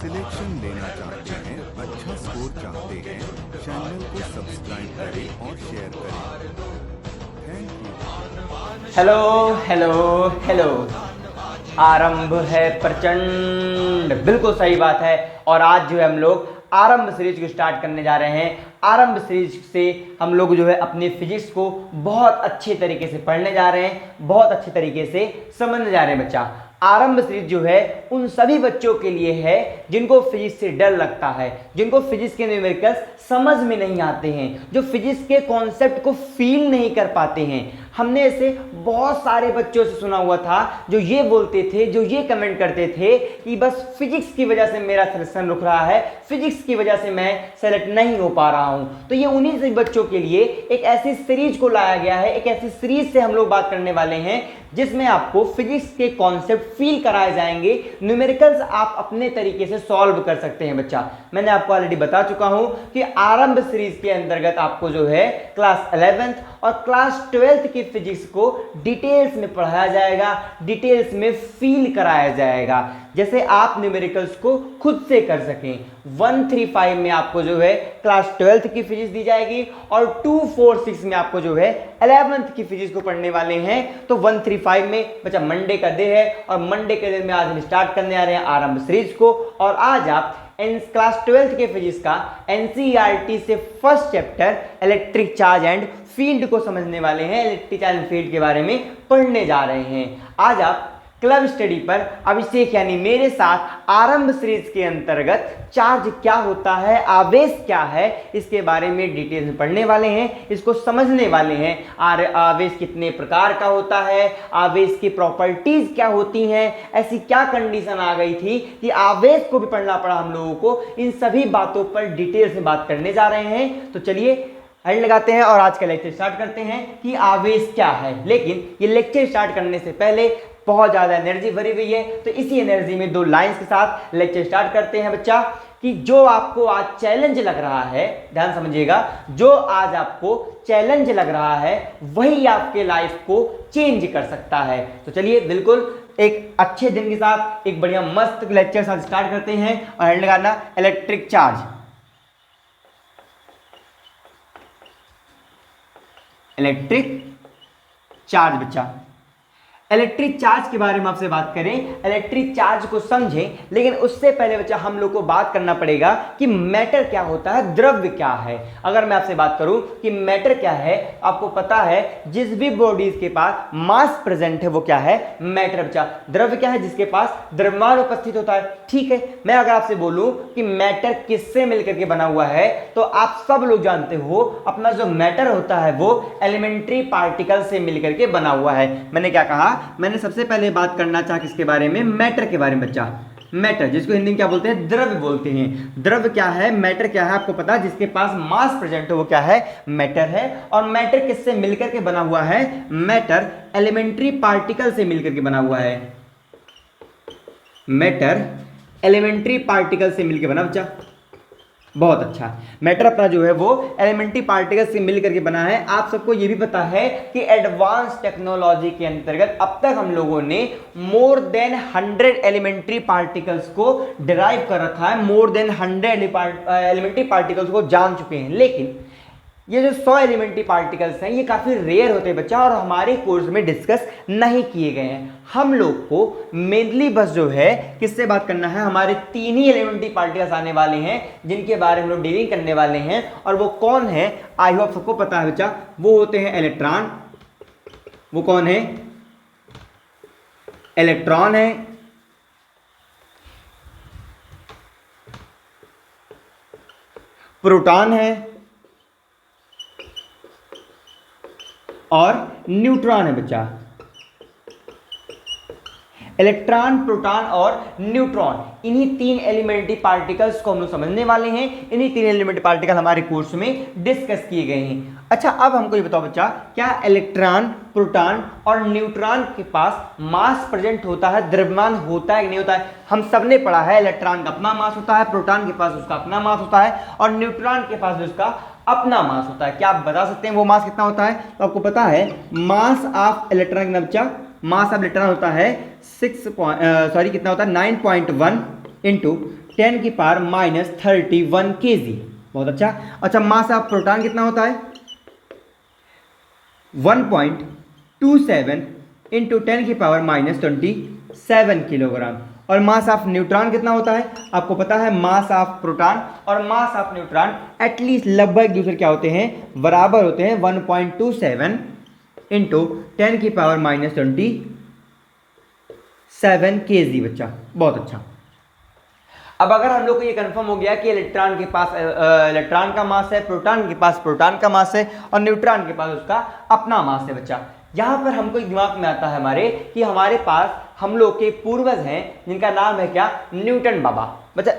Selection लेना चाहते हैं, अच्छा स्कोर चाहते हैं, चैनल को सब्सक्राइब करें और शेयर करें। Thank you. Hello hello hello. आरंभ है प्रचंड, बिल्कुल सही बात है। और आज जो है हम लोग आरंभ सीरीज को स्टार्ट करने जा रहे हैं। आरंभ सीरीज से हम लोग जो है अपने फिजिक्स को बहुत अच्छे तरीके से पढ़ने जा रहे हैं, बहुत अच्छे तरीके से समझने जा रहे हैं। बच्चा, आरंभ सीरीज जो है उन सभी बच्चों के लिए है जिनको फिजिक्स से डर लगता है, जिनको फिजिक्स के न्यूमेरिकल्स समझ में नहीं आते हैं, जो फिजिक्स के कॉन्सेप्ट को फील नहीं कर पाते हैं। हमने ऐसे बहुत सारे बच्चों से सुना हुआ था जो ये बोलते थे, जो ये कमेंट करते थे कि बस फिजिक्स की वजह से मेरा सिलेक्शन रुक रहा है, फिजिक्स की वजह से मैं सेलेक्ट नहीं हो पा रहा हूं। तो ये उन्हीं से बच्चों के लिए एक ऐसी सीरीज को लाया गया है, एक ऐसी सीरीज से हम लोग बात करने वाले हैं जिसमें आपको फिजिक्स के कॉन्सेप्ट फील कराए जाएंगे, न्यूमेरिकल्स आप अपने तरीके से सॉल्व कर सकते हैं। बच्चा, मैंने आपको ऑलरेडी बता चुका हूं कि आरंभ सीरीज के अंतर्गत आपको जो है क्लास 11th और क्लास 12th की फिजिक्स को डिटेल्स में पढ़ाया जाएगा, डिटेल्स में फील कराया जाएगा, जैसे आप न्यूमेरिकल्स को खुद से कर सकें। 135 में आपको जो है क्लास 12th की फिजिक्स दी जाएगी और 246 में आपको जो है 11th की फिजिक्स को पढ़ने वाले हैं। तो 135 में बच्चा मंडे का डे है और मंडे के दिन में आज हम स्टार्ट करने आ रहे हैं आरंभ सीरीज को। और आज आप क्लास 12th के फिजिक्स का एनसीईआरटी से first chapter electric charge and field को समझने वाले हैं, इलेक्ट्रिक चार्ज एंड फील्ड के बारे में पढ़ने जा रहे हैं। आज आप क्लब स्टडी पर अभिषेक यानी मेरे साथ आरंभ सीरीज के अंतर्गत चार्ज क्या होता है, आवेश क्या है, इसके बारे में डिटेल में पढ़ने वाले हैं, इसको समझने वाले हैं। आवेश कितने प्रकार का होता है, आवेश की प्रॉपर्टीज क्या होती हैं, ऐसी क्या कंडीशन आ गई थी कि आवेश को भी पढ़ना पड़ा हम लोगों को। इन सभी बातों पर डिटेल से बात करने जा रहे हैं। तो चलिए हेड लगाते हैं और आज का लेक्चर स्टार्ट करते हैं कि आवेश क्या है। लेकिन ये लेक्चर स्टार्ट करने से पहले बहुत ज्यादा एनर्जी भरी हुई है, तो इसी एनर्जी में दो लाइंस के साथ लेक्चर स्टार्ट करते हैं। बच्चा, कि जो आपको आज चैलेंज लग रहा है, ध्यान समझिएगा, जो आज आपको चैलेंज लग रहा है वही आपके लाइफ को चेंज कर सकता है। तो चलिए बिल्कुल एक अच्छे दिन के साथ एक बढ़िया मस्त लेक्चर साथ स्टार्ट करते हैं। और हेड लगाना इलेक्ट्रिक चार्ज। इलेक्ट्रिक चार्ज बच्चा, इलेक्ट्रिक चार्ज के बारे में आपसे बात करें, इलेक्ट्रिक चार्ज को समझें, लेकिन उससे पहले बच्चा हम लोग को बात करना पड़ेगा कि मैटर क्या होता है, द्रव्य क्या है। अगर मैं आपसे बात करूं कि मैटर क्या है, आपको पता है जिस भी बॉडीज के पास मास प्रेजेंट है वो क्या है, मैटर। बच्चा, द्रव्य क्या है, जिसके पास द्रव्यमान उपस्थित होता है। ठीक है, मैं अगर आपसे बोलूं कि मैटर किससे मिलकर के बना हुआ है, तो आप सब लोग जानते हो अपना जो मैटर होता है वो एलिमेंट्री पार्टिकल से मिलकर के बना हुआ है। मैंने क्या कहा, मैंने सबसे पहले बात करना चाहा किसके बारे में, मैटर के बारे में। बच्चा, मैटर जिसको हिंदी में क्या बोलते हैं, द्रव्य बोलते हैं। द्रव्य क्या है, मैटर क्या है, आपको पता है जिसके पास मास प्रेजेंट है वो क्या है, मैटर है। और मैटर किससे मिलकर के बना हुआ है, मैटर एलिमेंट्री पार्टिकल से मिलकर के बना हुआ है। मैटर एलिमेंट्री पार्टिकल से मिलकर बना। बच्चा, बहुत अच्छा, मैटर अपना जो है वो एलिमेंट्री पार्टिकल से मिलकर के बना है। आप सबको ये भी पता है कि एडवांस टेक्नोलॉजी के अंतर्गत अब तक हम लोगों ने मोर देन 100 एलिमेंट्री पार्टिकल्स को डिराइव कर रखा है, मोर देन 100 एलिमेंट्री पार्टिकल्स को जान चुके हैं। लेकिन ये जो 100 एलिमेंट्री पार्टिकल्स हैं ये काफ़ी रेयर होते हैं बच्चा, और हमारे कोर्स में डिस्कस नहीं किए गए हैं। हम लोग को मेनली बस जो है किससे बात करना है, हमारे 3 ही एलिमेंट्री पार्टिकल्स आने वाले हैं जिनके बारे में हम लोग डीलिंग करने वाले हैं। और वो कौन है, आई होप सबको पता है बच्चा, वो होते हैं इलेक्ट्रॉन। वो कौन है, इलेक्ट्रॉन है, प्रोटॉन है और न्यूट्रॉन है। बच्चा, इलेक्ट्रॉन, प्रोटॉन और न्यूट्रॉन, इन्हीं 3 एलिमेंट्री पार्टिकल्स को हम लोग समझने वाले हैं। इन्हीं 3 एलिमेंट्री पार्टिकल हमारे कोर्स में डिस्कस किए गए हैं। अच्छा, अब हमको ये बताओ बच्चा, क्या इलेक्ट्रॉन, प्रोटॉन और न्यूट्रॉन के पास मास प्रेजेंट होता है, द्रव्यमान होता है कि नहीं होता है? हम सबने पढ़ा है इलेक्ट्रॉन का अपना मास होता है, प्रोटॉन के पास उसका अपना मास होता है और न्यूट्रॉन के पास उसका अपना मास होता है। क्या आप बता सकते हैं वो मास कितना होता है? तो आपको पता है मास ऑफ इलेक्ट्रॉन कितना बच्चा, मास ऑफ इलेक्ट्रॉन होता है कितना होता है 9.1 इंटू 10⁻31 kg। बहुत अच्छा। अच्छा, मास ऑफ प्रोटॉन कितना होता है? 1.27 इंटू 10⁻27 किलोग्राम। और मास ऑफ न्यूट्रॉन कितना होता है? आपको पता है मास ऑफ प्रोटॉन और मास ऑफ न्यूट्रॉन एटलीस्ट लगभग एक दूसरे क्या होते हैं? बराबर होते हैं। 1.27 इंटू 10⁻27 kg बच्चा। बहुत अच्छा। अब अगर हम लोग को ये कंफर्म हो गया कि इलेक्ट्रॉन के पास इलेक्ट्रॉन का मास है, प्रोटॉन के पास प्रोटॉन का मास है और न्यूट्रॉन के पास उसका अपना मास है बच्चा, यहाँ पर हमको एक दिमाग में आता है हमारे कि हमारे पास हम लोग के पूर्वज हैं जिनका नाम है क्या? न्यूटन बाबा। बच्चा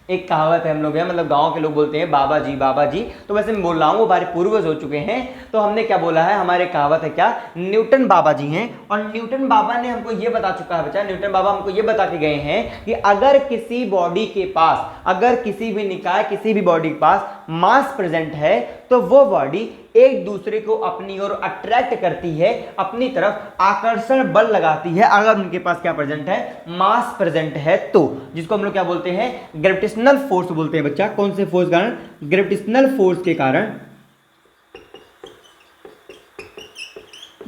एक कहावत है, हम लोग हैं मतलब गांव के लोग बोलते हैं बाबा जी बाबा जी, तो वैसे मैं बोल रहा हूँ वो हमारे पूर्वज हो चुके हैं। तो हमने क्या बोला है? हमारे कहावत है क्या? न्यूटन बाबा जी हैं। और न्यूटन बाबा ने हमको ये बता चुका है बच्चा, न्यूटन बाबा हमको ये बता के गए हैं कि अगर किसी बॉडी के पास, अगर किसी भी निकाय, किसी भी बॉडी के पास मास प्रेजेंट है तो वो बॉडी एक दूसरे को अपनी ओर अट्रैक्ट करती है, अपनी तरफ आकर्षण बल लगाती है अगर उनके पास क्या प्रेजेंट है? मास प्रेजेंट है तो, जिसको हम लोग क्या बोलते हैं? ग्रेविटेशनल फोर्स बोलते हैं बच्चा। कौन से फोर्स कारण? ग्रेविटेशनल फोर्स के कारण।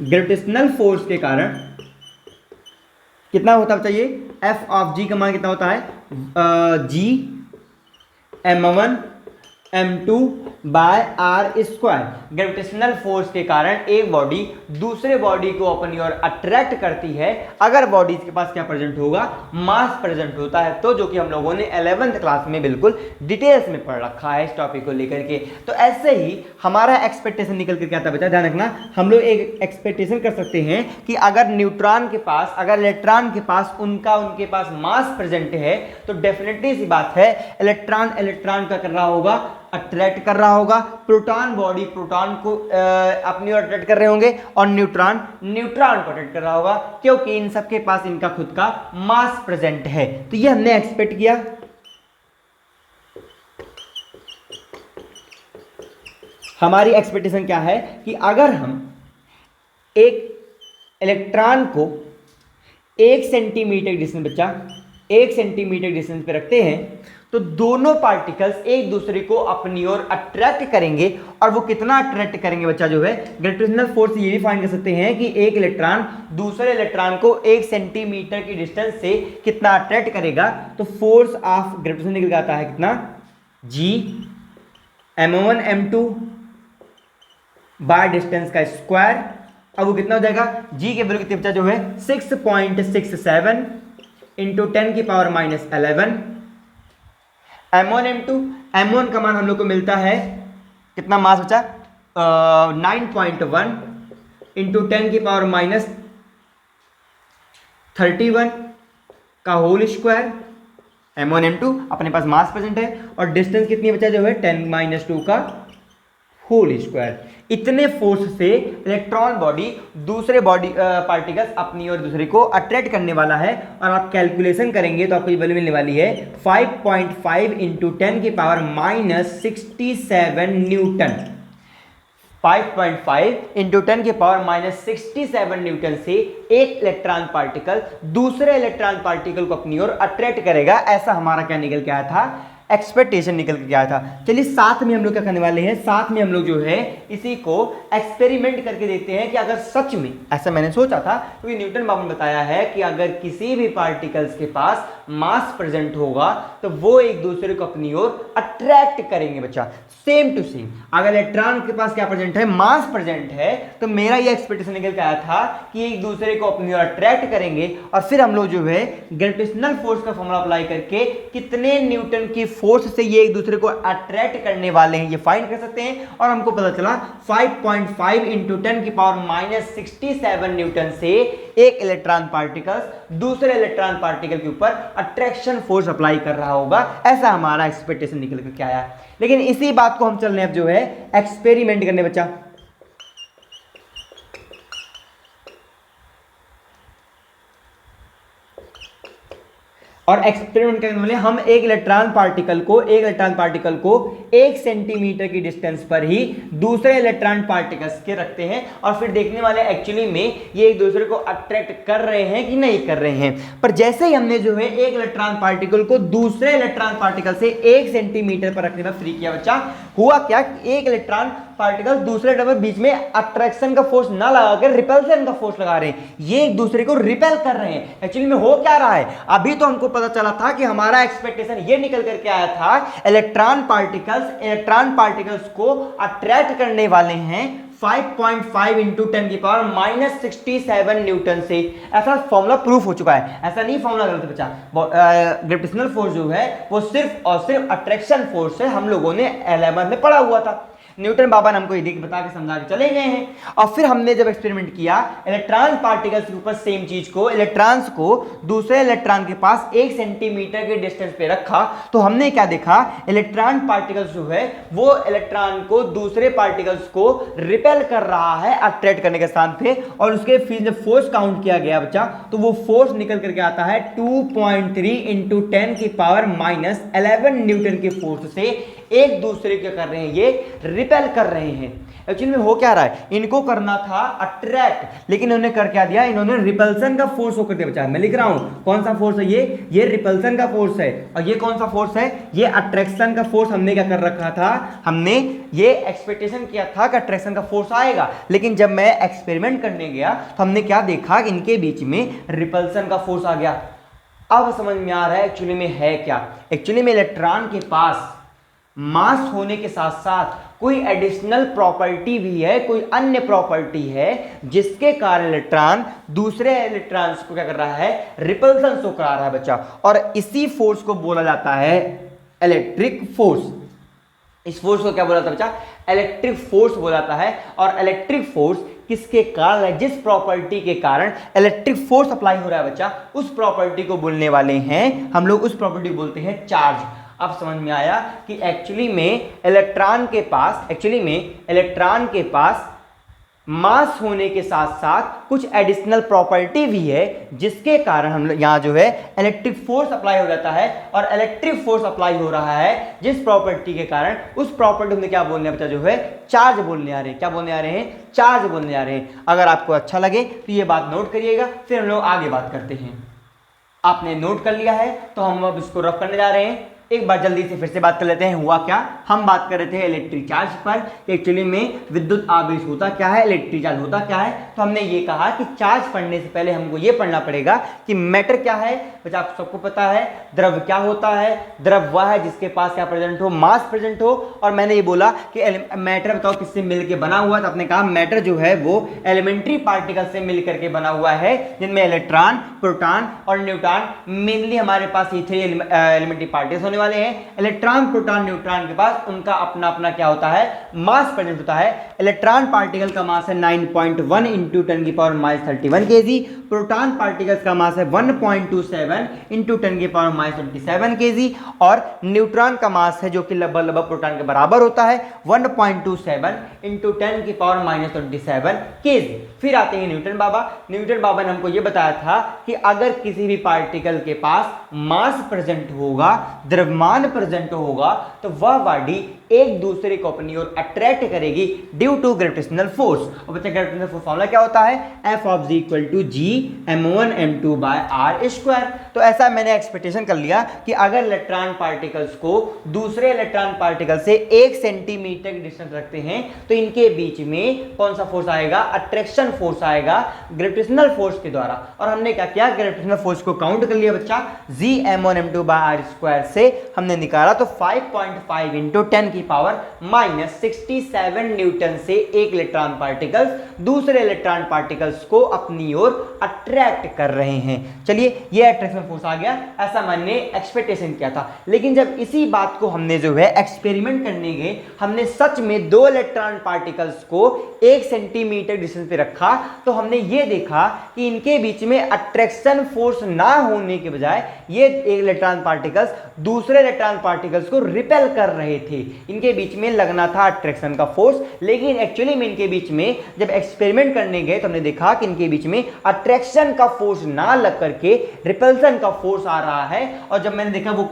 ग्रेविटेशनल फोर्स के कारण कितना होता है बच्चा? ये एफ ऑफ जी का मान कितना होता है? जी m1 m2 by R square. Gravitational force के कारण एक बॉडी दूसरे बॉडी को अपनी ओर अट्रैक्ट करती है अगर बॉडीज के पास क्या प्रेजेंट होगा? मास प्रेजेंट होता है तो, जो कि हम लोगों ने 11th क्लास में बिल्कुल डिटेल्स में पढ़ रखा है इस टॉपिक को लेकर के। तो ऐसे ही हमारा एक्सपेक्टेशन निकल कर क्या आता है बच्चा? ध्यान रखना, हम लोग एक एक्सपेक्टेशन कर सकते हैं कि अगर न्यूट्रॉन के पास, अगर इलेक्ट्रॉन के पास उनके पास मास प्रेजेंट है तो डेफिनेटली सी बात है इलेक्ट्रॉन इलेक्ट्रॉन का कर रहा होगा? अट्रैक्ट कर रहा होगा। प्रोटॉन बॉडी प्रोटॉन को अपनी ओर अट्रैक्ट कर रहे होंगे और न्यूट्रॉन न्यूट्रॉन को अट्रैक्ट कर रहा होगा, क्योंकि इन सबके पास इनका खुद का मास प्रेजेंट है। तो ये हमने एक्सपेक्ट किया। हमारी एक्सपेक्टेशन क्या है कि अगर हम एक इलेक्ट्रॉन को 1 सेंटीमीटर डिस्टेंस, बच्चा 1 सेंटीमीटर डिस्टेंस पे रखते हैं तो दोनों पार्टिकल्स एक दूसरे को अपनी ओर अट्रैक्ट करेंगे। और वो कितना अट्रैक्ट करेंगे बच्चा? जो है ग्रेविटेशनल फोर्स ये भी फाइंड कर सकते हैं कि एक इलेक्ट्रॉन दूसरे इलेक्ट्रॉन को 1 सेंटीमीटर की डिस्टेंस से कितना अट्रैक्ट करेगा। तो फोर्स ऑफ ग्रेविटेशन निकल के आता है कितना? जी m1 m2 बाय डिस्टेंस का स्क्वायर। अब वो कितना हो जाएगा? जी के वैल्यू कितने बच्चा? जो है 6.67 इंटू 10⁻11। m1 m2, m1 का मान हम लोग को मिलता है कितना मास बचा? 9.1 इंटू 10⁻31 का होल स्क्वायर। m1 m2 अपने पास मास प्रेजेंट है और डिस्टेंस कितनी बचा? जो है 10⁻2 का होल स्क्वायर। इतने फोर्स से इलेक्ट्रॉन बॉडी दूसरे बॉडी पार्टिकल्स अपनी और दूसरे को अट्रैक्ट करने वाला है। और आप कैलकुलेशन करेंगे तो आपको ये वैल्यू मिलने वाली है 5.5 इंटू 10⁻67 न्यूटन। 5.5 इंटू 10⁻67 न्यूटन से एक इलेक्ट्रॉन पार्टिकल दूसरे इलेक्ट्रॉन पार्टिकल को अपनी ओर अट्रैक्ट करेगा। ऐसा हमारा क्या निकल के आया था? एक्सपेक्टेशन निकल के आया था। चलिए साथ में हम लोग क्या करने वाले हैं? साथ में हम लोग जो है इसी को एक्सपेरिमेंट करके देखते हैं कि अगर सच में, ऐसा मैंने सोचा था क्योंकि न्यूटन बाबू ने बताया है कि अगर किसी भी पार्टिकल्स के पास मास प्रेजेंट होगा तो वो एक दूसरे को अपनी ओर अट्रैक्ट करेंगे बच्चा। सेम टू सेम अगर इलेक्ट्रॉन के पास क्या प्रेजेंट है? मास प्रेजेंट है, तो मेरा ये एक्सपेक्टेशन निकल के आया था कि एक दूसरे को अपनी ओर अट्रैक्ट करेंगे। और फिर हम लोग जो है ग्रेविटेशनल फोर्स का फॉर्मूला अप्लाई करके कितने न्यूटन की फोर्स से ये एक दूसरे को अट्रैक्ट करने वाले हैं ये फाइंड कर सकते हैं। और हमको पता चला 5.5 इंटू 10⁻67 न्यूटन से एक इलेक्ट्रॉन पार्टिकल दूसरे इलेक्ट्रॉन पार्टिकल के ऊपर अट्रैक्शन फोर्स अप्लाई कर रहा होगा। ऐसा हमारा एक्सपेक्टेशन निकल कर क्या आया। लेकिन इसी बात को हम चल रहे हैं अब जो है एक्सपेरिमेंट करने बच्चा। और एक्सपेरिमेंट करने वाले हम एक इलेक्ट्रॉन पार्टिकल को 1 सेंटीमीटर की डिस्टेंस पर ही दूसरे इलेक्ट्रॉन पार्टिकल्स के रखते हैं और फिर देखने वाले एक्चुअली में ये एक दूसरे को अट्रैक्ट कर रहे हैं कि नहीं कर रहे हैं। पर जैसे ही हमने जो है एक इलेक्ट्रॉन पार्टिकल को दूसरे इलेक्ट्रॉन पार्टिकल से 1 सेंटीमीटर पर रखने पर फ्री किया बच्चा, हुआ क्या कि एक इलेक्ट्रॉन पार्टिकल दूसरे इलेक्ट्रॉन के बीच में अट्रैक्शन का फोर्स ना लगाकर रिपल्सन का फोर्स लगा रहे हैं, ये एक दूसरे को रिपेल कर रहे हैं। एक्चुअली में हो क्या रहा है, अभी तो हमको पता चला था कि हमारा एक्सपेक्टेशन ये निकल करके आया था इलेक्ट्रॉन पार्टिकल्स को अट्रैक्ट करने वाले हैं 5.5 इंटू 10 की पावर माइनस 67 न्यूटन से। ऐसा फॉर्मूला प्रूफ हो चुका है, ऐसा नहीं फॉर्मूला गलत बचा। ग्रेविटेशनल फोर्स जो है वो सिर्फ और सिर्फ अट्रैक्शन फोर्स है, हम लोगों ने 11 में पढ़ा हुआ था। न्यूटन बाबा ने हमको ये बता के समझा के चले गए हैं। और फिर हमने जब एक्सपेरिमेंट किया इलेक्ट्रॉन पार्टिकल्स के ऊपर सेम चीज को, इलेक्ट्रॉन्स को दूसरे इलेक्ट्रॉन के पास 1 सेंटीमीटर के डिस्टेंस पे रखा, तो हमने क्या देखा, इलेक्ट्रॉन पार्टिकल्स जो है वो इलेक्ट्रॉन को दूसरे पार्टिकल्स को रिपेल कर रहा है अट्रैक्ट करने के स्थान पे, और उसके फिर जब फोर्स काउंट किया गया बच्चा तो वो फोर्स निकल करके आता है 2.3 इंटू 10 की पावर माइनस 11 न्यूटन के फोर्स से एक दूसरे क्या कर रहे हैं, ये रिपेल कर रहे हैं। एक्चुअली में हो क्या रहा है, इनको करना था अट्रैक्ट, लेकिन इन्होंने कर क्या दिया, इन्होंने रिपल्सन का फोर्स होकर दिया बच्चा। मैं लिख रहा हूं कौन सा फोर्स है, ये रिपल्सन का फोर्स है, और ये कौन सा फोर्स है, ये अट्रैक्शन का फोर्स। हमने क्या कर रखा था, हमने ये एक्सपेक्टेशन किया था कि अट्रैक्शन का फोर्स आएगा, लेकिन जब मैं एक्सपेरिमेंट करने गया तो हमने क्या देखा, इनके बीच में रिपल्सन का फोर्स आ गया। अब समझ में आ रहा है एक्चुअली में है क्या, एक्चुअली में इलेक्ट्रॉन के पास मास होने के साथ साथ कोई एडिशनल प्रॉपर्टी भी है, कोई अन्य प्रॉपर्टी है जिसके कारण इलेक्ट्रॉन दूसरे इलेक्ट्रॉन्स को क्या कर रहा है, रिपल्सन शो करा रहा है बच्चा। और इसी फोर्स को बोला जाता है इलेक्ट्रिक फोर्स। इस फोर्स को क्या बोला जाता है बच्चा, इलेक्ट्रिक फोर्स बोला जाता है। और इलेक्ट्रिक फोर्स किसके कारण है, जिस प्रॉपर्टी के कारण इलेक्ट्रिक फोर्स अप्लाई हो रहा है बच्चा, उस प्रॉपर्टी को बोलने वाले हैं हम लोग, उस प्रॉपर्टी को बोलते हैं चार्ज। अब समझ में आया कि एक्चुअली में इलेक्ट्रॉन के पास मास होने के साथ साथ कुछ एडिशनल प्रॉपर्टी भी है जिसके कारण हम लोग यहाँ जो है इलेक्ट्रिक फोर्स अप्लाई हो जाता है। और इलेक्ट्रिक फोर्स अप्लाई हो रहा है जिस प्रॉपर्टी के कारण, उस प्रॉपर्टी में क्या बोलने बच्चा जो है, चार्ज बोलने आ रहे हैं। क्या बोलने आ रहे हैं, चार्ज बोलने आ रहे हैं। अगर आपको अच्छा लगे तो ये बात नोट करिएगा, फिर हम लोग आगे बात करते हैं। आपने नोट कर लिया है तो हम अब इसको रफ करने जा रहे हैं। एक बार जल्दी से फिर से बात कर लेते हैं। हुआ क्या, हम बात कर रहे थे इलेक्ट्रिक चार्ज पर। एक्चुअली में विद्युत आवेश होता क्या है, इलेक्ट्रिक चार्ज होता क्या है। तो हमने ये कहा कि चार्ज पढ़ने से पहले हमको ये पढ़ना पड़ेगा कि मैटर क्या है। बच्चा आप सबको पता है द्रव क्या होता है, द्रव वह है जिसके पास क्या प्रेजेंट हो, मास प्रेजेंट हो। और मैंने ये बोला कि मैटर बताओ किससे मिलकर बना हुआ, तो आपने कहा मैटर जो है वो एलिमेंट्री पार्टिकल से मिलकर के बना हुआ है, जिनमें इलेक्ट्रॉन, प्रोटॉन और न्यूट्रॉन मेनली हमारे पास ये थे एलिमेंट्री पार्टिकल्स होने वाले हैं। इलेक्ट्रॉन, प्रोटॉन, न्यूट्रॉन के पास उनका अपना अपना क्या होता है, मास प्रेजेंट होता है। इलेक्ट्रॉन पार्टिकल का मास है 9.1 इंटू 10 की power minus 31 KG. Proton particles का मास है 1.27 इंटू 10 की पावर माइनस 27 केजी। और न्यूट्रॉन का मास है जो कि लगभग प्रोटॉन के बराबर होता है 1.27 इंटू 10 की पावर माइनस 27 केजी। फिर आते हैं न्यूटन बाबा। न्यूटन बाबा ने हमको ये बताया था कि अगर किसी भी पार्टिकल के पास मास प्रेजेंट होगा, द्रव्यमान प्रेजेंट होगा, तो वह बॉडी एक दूसरे को अपनी ओर अट्रैक्ट करेगी ड्यू टू ग्रेविटेशनल फोर्स। और बच्चा ग्रेविटेशनल फोर्स फॉर्मूला क्या होता है, F of G equal to G m1m2 by r square. तो ऐसा मैंने एक्सपेक्टेशन कर लिया कि अगर इलेक्ट्रॉन पार्टिकल्स को दूसरे इलेक्ट्रॉन पार्टिकल से 1 सेंटीमीटर की डिस्टेंस रखते हैं तो इनके बीच में कौन सा फोर्स आएगा, अट्रैक्शन फोर्स आएगा ग्रेविटेशनल फोर्स के द्वारा। और हमने क्या किया, ग्रेविटेशनल फोर्स को काउंट कर लिया बच्चा, G m1m2 by r square से हमने निकाला तो 5.5 इंटू 10 की पावर माइनस 67 न्यूटन से एक इलेक्ट्रॉन पार्टिकल्स दूसरे इलेक्ट्रॉन पार्टिकल्स को अपनी ओर अट्रैक्ट कर रहे हैं। चलिए ये अट्रैक्शन फोर्स आ गया, ऐसा मैंने एक्सपेक्टेशन किया था। लेकिन जब इसी बात को हमने जो है एक्सपेरिमेंट करने गए, हमने सच में 2 इलेक्ट्रॉन पार्टिकल्स को 1 सेंटीमीटर डिस्टेंस पे रखा, तो हमने ये देखा कि इनके बीच में अट्रैक्शन फोर्स ना होने के बजाय ये इलेक्ट्रॉन पार्टिकल्स दूसरे दूसरे इलेक्ट्रॉन पार्टिकल्स को रिपेल कर रहे थे। इनके बीच में लगना था अट्रैक्शन का फोर्स, लेकिन एक्चुअली में इनके बीच में जब एक्सपेरिमेंट करने गए तो हमने देखा कि इनके बीच में अट्रैक्शन का फोर्स ना लग करके रिपल्सन का फोर्स आ रहा है। और जब मैंने देखा वो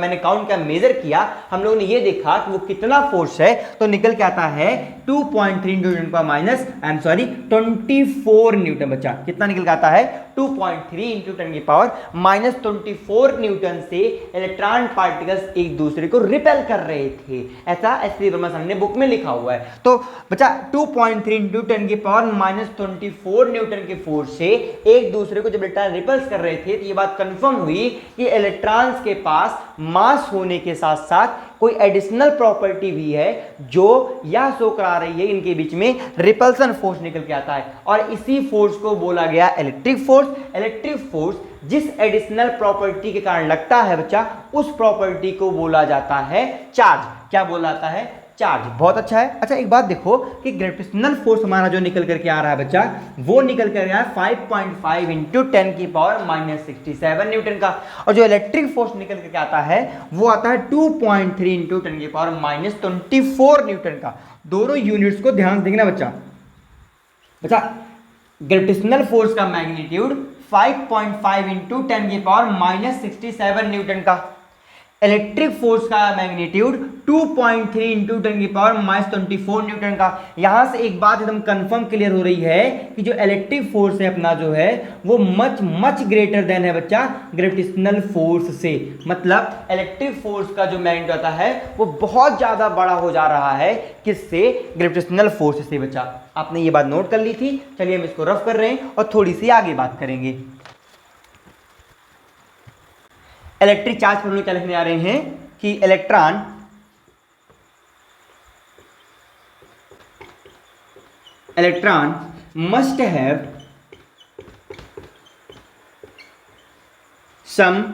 मैंने काउंट किया, मेजर किया, हम लोगों ने ये देखा कि वो कितना फोर्स है, तो निकल के आता है 2.3 न्यूटन पर माइनस 24 न्यूटन। बच्चा कितना निकल के आता है 2.3 इंटू 10 की पावर माइनस 24 न्यूटन से इलेक्ट्रॉन पार्टिकल्स एक दूसरे को रिपेल कर रहे थे। ऐसा एसपी वर्मा सर ने बुक में लिखा हुआ है। तो बच्चा 2.3 इंटू 10 की पावर माइनस 24 न्यूटन के फोर्स से एक दूसरे को जब इलेक्ट्रॉन रिपल्स कर रहे थे, तो ये बात कंफर्म हुई कि इलेक्ट्रॉन्स के पास मास होने के साथ साथ कोई एडिशनल प्रॉपर्टी भी है जो यह शो करा रही है इनके बीच में रिपल्सन फोर्स निकल के आता है, और इसी फोर्स को बोला गया इलेक्ट्रिक फोर्स। इलेक्ट्रिक फोर्स जिस एडिशनल प्रॉपर्टी के कारण लगता है बच्चा, उस प्रॉपर्टी को बोला जाता है चार्ज। क्या बोला जाता है? चार्ज। बहुत अच्छा है। अच्छा एक बात देखो कि ग्रेविटेशनल फोर्स हमारा जो निकल करके आ रहा है बच्चा, वो निकल कर गया 5.5 इंटू 10 की पावर माइनस 67 न्यूटन का, और जो इलेक्ट्रिक फोर्स निकल करके आता है वो आता है 2.3 इंटू 10 की पावर माइनस 24 न्यूटन का। दोनों यूनिट्स को ध्यान देना बच्चा। ग्रेविटेशनल फोर्स का मैग्नीट्यूड 5.5 इंटू 10 की पावर माइनस 67 न्यूटन का, इलेक्ट्रिक फोर्स का मैग्नीट्यूड 2.3 इंटू 10 की पावर माइनस 24 न्यूटन का। यहां से एक बात एकदम कंफर्म क्लियर हो रही है कि जो इलेक्ट्रिक फोर्स है अपना जो है वो मच मच ग्रेटर देन है बच्चा ग्रेविटेशनल फोर्स से। मतलब इलेक्ट्रिक फोर्स का जो मैग्नीट्यूड आता है वो बहुत ज्यादा बड़ा हो जा रहा है, किससे? ग्रेविटेशनल फोर्स से बच्चा। आपने ये बात नोट कर ली थी। चलिए हम इसको रफ कर रहे हैं और थोड़ी सी आगे बात करेंगे। इलेक्ट्रिक चार्ज पर हम लोग क्या लिखने आ रहे हैं कि electron must have some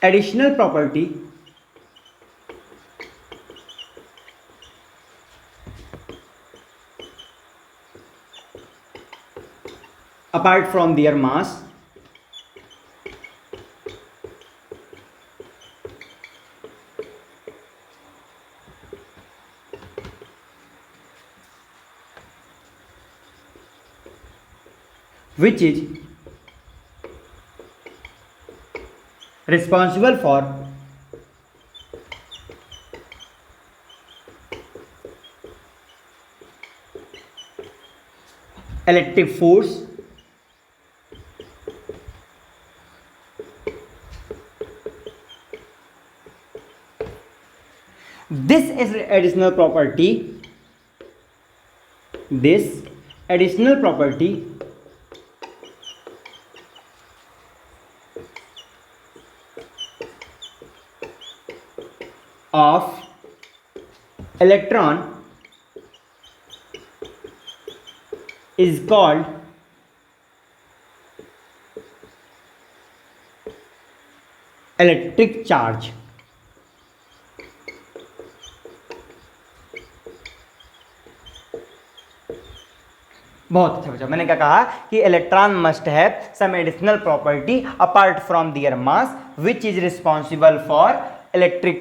additional property apart from their mass which is responsible for electric force this is additional property of electron is called electric charge। बहुत अच्छा बच्चा। मैंने क्या कहा कि electron must have some additional property apart from their mass which is responsible for electric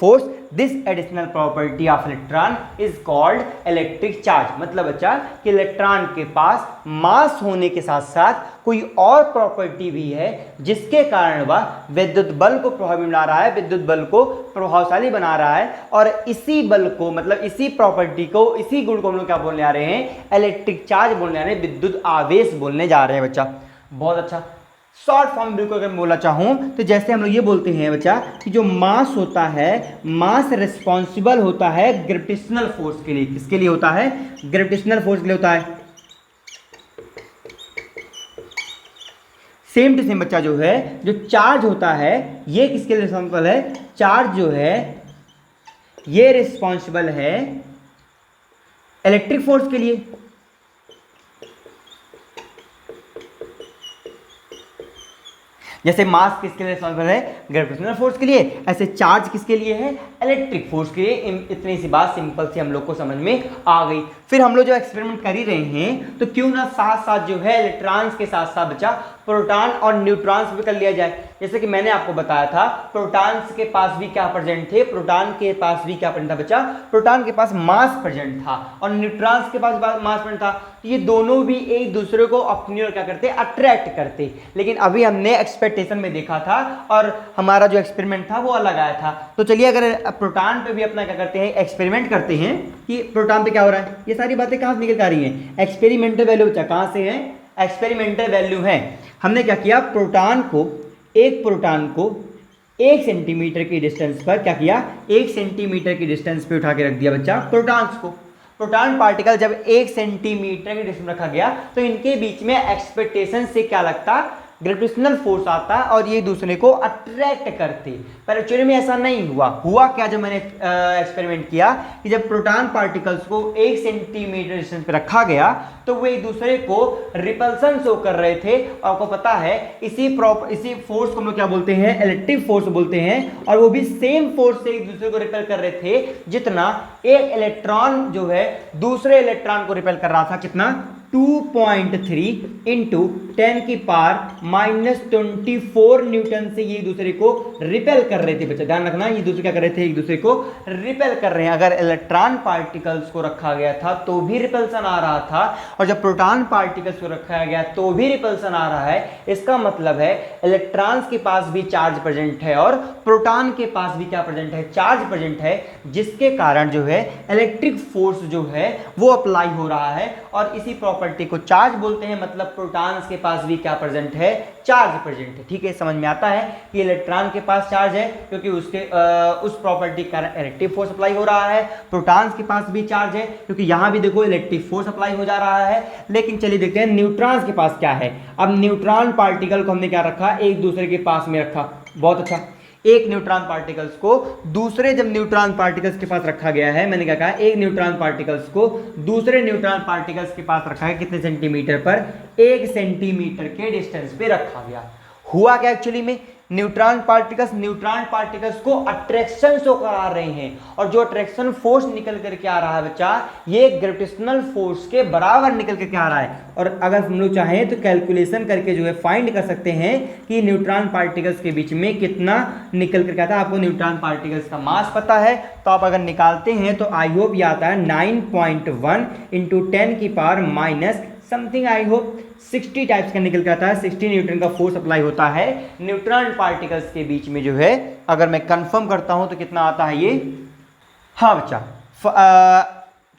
force। this additional property of electron is called electric charge। मतलब बच्चा कि इलेक्ट्रॉन के पास मास होने के साथ साथ कोई और प्रॉपर्टी भी है जिसके कारण वह विद्युत बल को प्रभावी बना रहा है, विद्युत बल को प्रभावशाली बना रहा है, और इसी बल को मतलब इसी प्रॉपर्टी को, इसी गुण को हम लोग क्या बोलने आ रहे हैं? इलेक्ट्रिक चार्ज बोलने आ रहे हैं, विद्युत आवेश बोलने जा रहे हैं बच्चा। बहुत अच्छा। शॉर्ट फॉर्म बिल्कुल अगर बोलना चाहूं तो जैसे हम लोग ये बोलते हैं बच्चा कि जो मास होता है, मास रिस्पॉन्सिबल होता है ग्रेविटेशनल फोर्स के लिए। किसके लिए होता है? ग्रेविटेशनल फोर्स के लिए होता है। सेम टू सेम बच्चा जो है, जो चार्ज होता है ये किसके लिए रिस्पॉन्सिबल है? चार्ज जो है ये रिस्पॉन्सिबल है इलेक्ट्रिक फोर्स के लिए। जैसे मास किसके लिए रिस्पॉन्सिबल है? ग्रेविटेशनल फोर्स के लिए, ऐसे चार्ज किसके लिए है? इलेक्ट्रिक फोर्स के लिए। इतनी सी बात सिंपल सी हम लोग को समझ में आ गई। फिर हम लोग जो एक्सपेरिमेंट कर ही रहे हैं तो क्यों ना साथ साथ जो है इलेक्ट्रॉन्स के साथ साथ बच्चा प्रोटॉन और न्यूट्रॉन्स भी कर लिया जाए। जैसे कि मैंने आपको बताया था प्रोटॉन्स के पास भी क्या प्रेजेंट थे, प्रोटॉन के पास भी क्या प्रेजेंट था बच्चा, प्रोटॉन के पास मास प्रेजेंट था और न्यूट्रॉन्स के पास मास प्रेजेंट था। तो ये दोनों भी एक दूसरे को अपनी ओर क्या करते, अट्रैक्ट करते। लेकिन अभी हमने एक्सपेक्टेशन में देखा था और हमारा जो एक्सपेरिमेंट था वो अलग आया था। तो चलिए अगर प्रोटॉन पे भी अपना क्या करते हैं, एक्सपेरिमेंट करते हैं कि प्रोटॉन पे क्या हो रहा है। ये सारी बातें कहाँ से निकल के आ रही हैं, एक्सपेरिमेंटल वैल्यू बच्चा कहाँ से है, एक्सपेरिमेंटल वैल्यू है। हमने क्या किया, प्रोटॉन को 1 सेंटीमीटर की डिस्टेंस पर क्या किया, 1 सेंटीमीटर की डिस्टेंस पे उठा के रख दिया बच्चा प्रोटॉन्स को। प्रोटॉन पार्टिकल जब 1 सेंटीमीटर की डिस्टेंस रखा गया तो इनके बीच में एक्सपेक्टेशन से क्या लगता, ग्रेविटेशनल फोर्स आता है और ये दूसरे को अट्रैक्ट करते। पर एक्चुअली में ऐसा नहीं हुआ क्या, जब मैंने एक्सपेरिमेंट किया कि जब प्रोटॉन पार्टिकल्स को 1 सेंटीमीटर डिस्टेंस पे रखा गया तो वो एक दूसरे को रिपल्सन शो कर रहे थे। आपको पता है इसी फोर्स को हम लोग क्या बोलते हैं, इलेक्ट्रिक फोर्स बोलते हैं। और वो भी सेम फोर्स से एक दूसरे को रिपेल कर रहे थे जितना एक इलेक्ट्रॉन जो है दूसरे इलेक्ट्रॉन को रिपेल कर रहा था, कितना 2.3 इंटू 10 की पावर -24 न्यूटन से ये दूसरे को रिपेल कर रहे थे। बच्चा ध्यान रखना, ये दूसरे क्या कर रहे थे, एक दूसरे को रिपेल कर रहे हैं। अगर इलेक्ट्रॉन पार्टिकल्स को रखा गया था तो भी रिपल्सन आ रहा था और जब प्रोटॉन पार्टिकल्स को रखा गया तो भी रिपल्सन आ रहा है। इसका मतलब है इलेक्ट्रॉन्स के पास भी चार्ज प्रेजेंट है और प्रोटॉन के पास भी क्या प्रेजेंट है, चार्ज प्रेजेंट है, जिसके कारण जो है इलेक्ट्रिक फोर्स जो है वो अप्लाई हो रहा है। और इसी प्रॉपर्टी को चार्ज बोलते हैं। मतलब प्रोटॉन्स के पास भी क्या प्रेजेंट है, चार्ज प्रेजेंट है। ठीक है, समझ में आता है कि इलेक्ट्रॉन के पास चार्ज है क्योंकि उसके उस प्रॉपर्टी का इलेक्ट्रिक फोर्स अप्लाई हो रहा है। प्रोटॉन्स के पास भी चार्ज है क्योंकि यहां भी देखो इलेक्ट्रिक फोर्स अप्लाई हो जा रहा है। लेकिन चलिए देखते हैं न्यूट्रॉन्स के पास क्या है। अब न्यूट्रॉन पार्टिकल को हमने क्या रखा, एक दूसरे के पास में रखा। बहुत अच्छा, एक न्यूट्रॉन पार्टिकल्स को दूसरे जब न्यूट्रॉन पार्टिकल्स के पास रखा गया है, मैंने क्या कहा, एक न्यूट्रॉन पार्टिकल्स को दूसरे न्यूट्रॉन पार्टिकल्स के पास रखा है, कितने सेंटीमीटर पर, 1 सेंटीमीटर के डिस्टेंस पे रखा गया। हुआ क्या एक्चुअली में, न्यूट्रॉन पार्टिकल्स को अट्रैक्शन शो करा रहे हैं और जो अट्रैक्शन फोर्स निकल करके आ रहा है बच्चा, ये ग्रेविटेशनल फोर्स के बराबर निकल करके आ रहा है। और अगर हम लोग चाहें तो कैलकुलेशन करके जो है फाइंड कर सकते हैं कि न्यूट्रॉन पार्टिकल्स के बीच में कितना निकल करके आता है। आपको न्यूट्रॉन पार्टिकल्स का मास पता है तो आप अगर निकालते हैं तो आई होप ये आता है 9.1 इंटू 10 की power minus something, I hope 60 types का निकल के आता है। 60 न्यूटन का फोर्स अप्लाई होता है न्यूट्रॉन पार्टिकल्स के बीच में जो है। अगर मैं कंफर्म करता हूं तो कितना आता है ये, हाँ बच्चा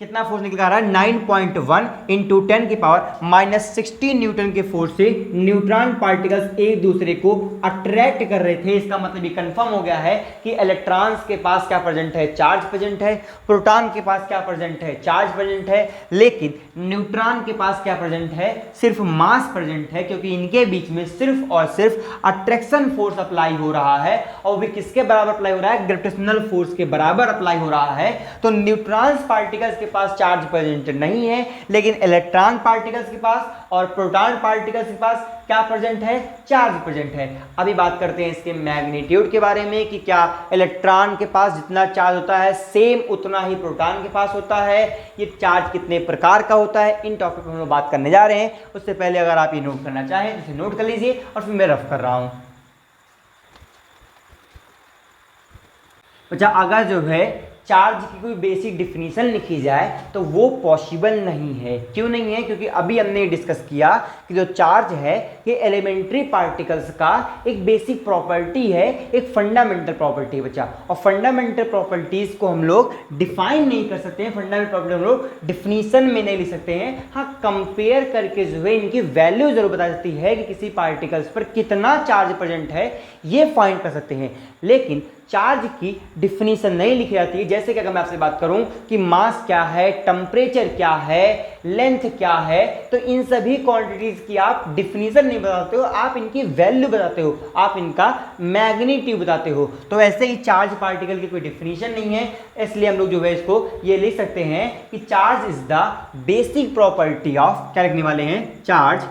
कितना फोर्स निकल आ रहा है, 9.1 इंटू 10 की पावर माइनस 60 न्यूटन के फोर्स से न्यूट्रॉन पार्टिकल्स एक दूसरे को अट्रैक्ट कर रहे थे। इसका मतलब ये कंफर्म हो गया है कि इलेक्ट्रॉन्स के पास क्या प्रेजेंट है, चार्ज प्रेजेंट है, प्रोटॉन के पास क्या प्रेजेंट है, चार्ज प्रेजेंट है, लेकिन न्यूट्रॉन के पास क्या प्रेजेंट है, सिर्फ मास प्रेजेंट है, क्योंकि इनके बीच में सिर्फ और सिर्फ अट्रैक्शन फोर्स अप्लाई हो रहा है और भी किसके बराबर अप्लाई हो रहा है, ग्रेविटेशनल फोर्स के बराबर अप्लाई हो रहा है। तो न्यूट्रॉन्स पार्टिकल्स के पास चार्ज प्रेजेंट नहीं है, लेकिन इलेक्ट्रॉन पार्टिकल्स के पास और प्रोटॉन पार्टिकल्स के पास क्या प्रेजेंट है, चार्ज प्रेजेंट है। अभी बात करते हैं इसके मैग्नीट्यूड के बारे में कि क्या इलेक्ट्रॉन के पास जितना चार्ज होता है सेम उतना ही प्रोटॉन के पास होता है, ये चार्ज कितने प्रकार का होता है, इन टॉपिक पर हम लोग बात करने जा रहे हैं। उससे पहले अगर आप ये नोट करना चाहें तो इसे नोट कर लीजिए और फिर मैं रफ कर रहा हूं। अच्छा, अगर जो है चार्ज की कोई बेसिक डिफिनीशन लिखी जाए तो वो पॉसिबल नहीं है। क्यों नहीं है, क्योंकि अभी हमने डिस्कस किया कि जो चार्ज है ये एलिमेंट्री पार्टिकल्स का एक बेसिक प्रॉपर्टी है, एक फंडामेंटल प्रॉपर्टी है बच्चा। और फंडामेंटल प्रॉपर्टीज को हम लोग डिफाइन नहीं कर सकते हैं, फंडामेंटल प्रॉपर्टी हम लोग डिफिनीशन में नहीं लिख सकते हैं। हाँ, कंपेयर करके जो है इनकी वैल्यू जरूर बता सकती है कि किसी पार्टिकल्स पर कितना चार्ज प्रेजेंट है, ये फाइंड कर सकते हैं, लेकिन चार्ज की डिफिनीशन नहीं लिखी जाती है। जैसे कि अगर मैं आपसे बात करूं कि मास क्या है, टेम्परेचर क्या है, लेंथ क्या है, तो इन सभी क्वांटिटीज की आप डिफिनीशन नहीं बताते हो, आप इनकी वैल्यू बताते हो, आप इनका मैग्नीट्यूड बताते हो। तो वैसे ही चार्ज पार्टिकल की कोई डिफिनीशन नहीं है, इसलिए हम लोग जो है इसको ये लिख सकते हैं कि charge is the basic property of, क्या लिखने वाले हैं, चार्ज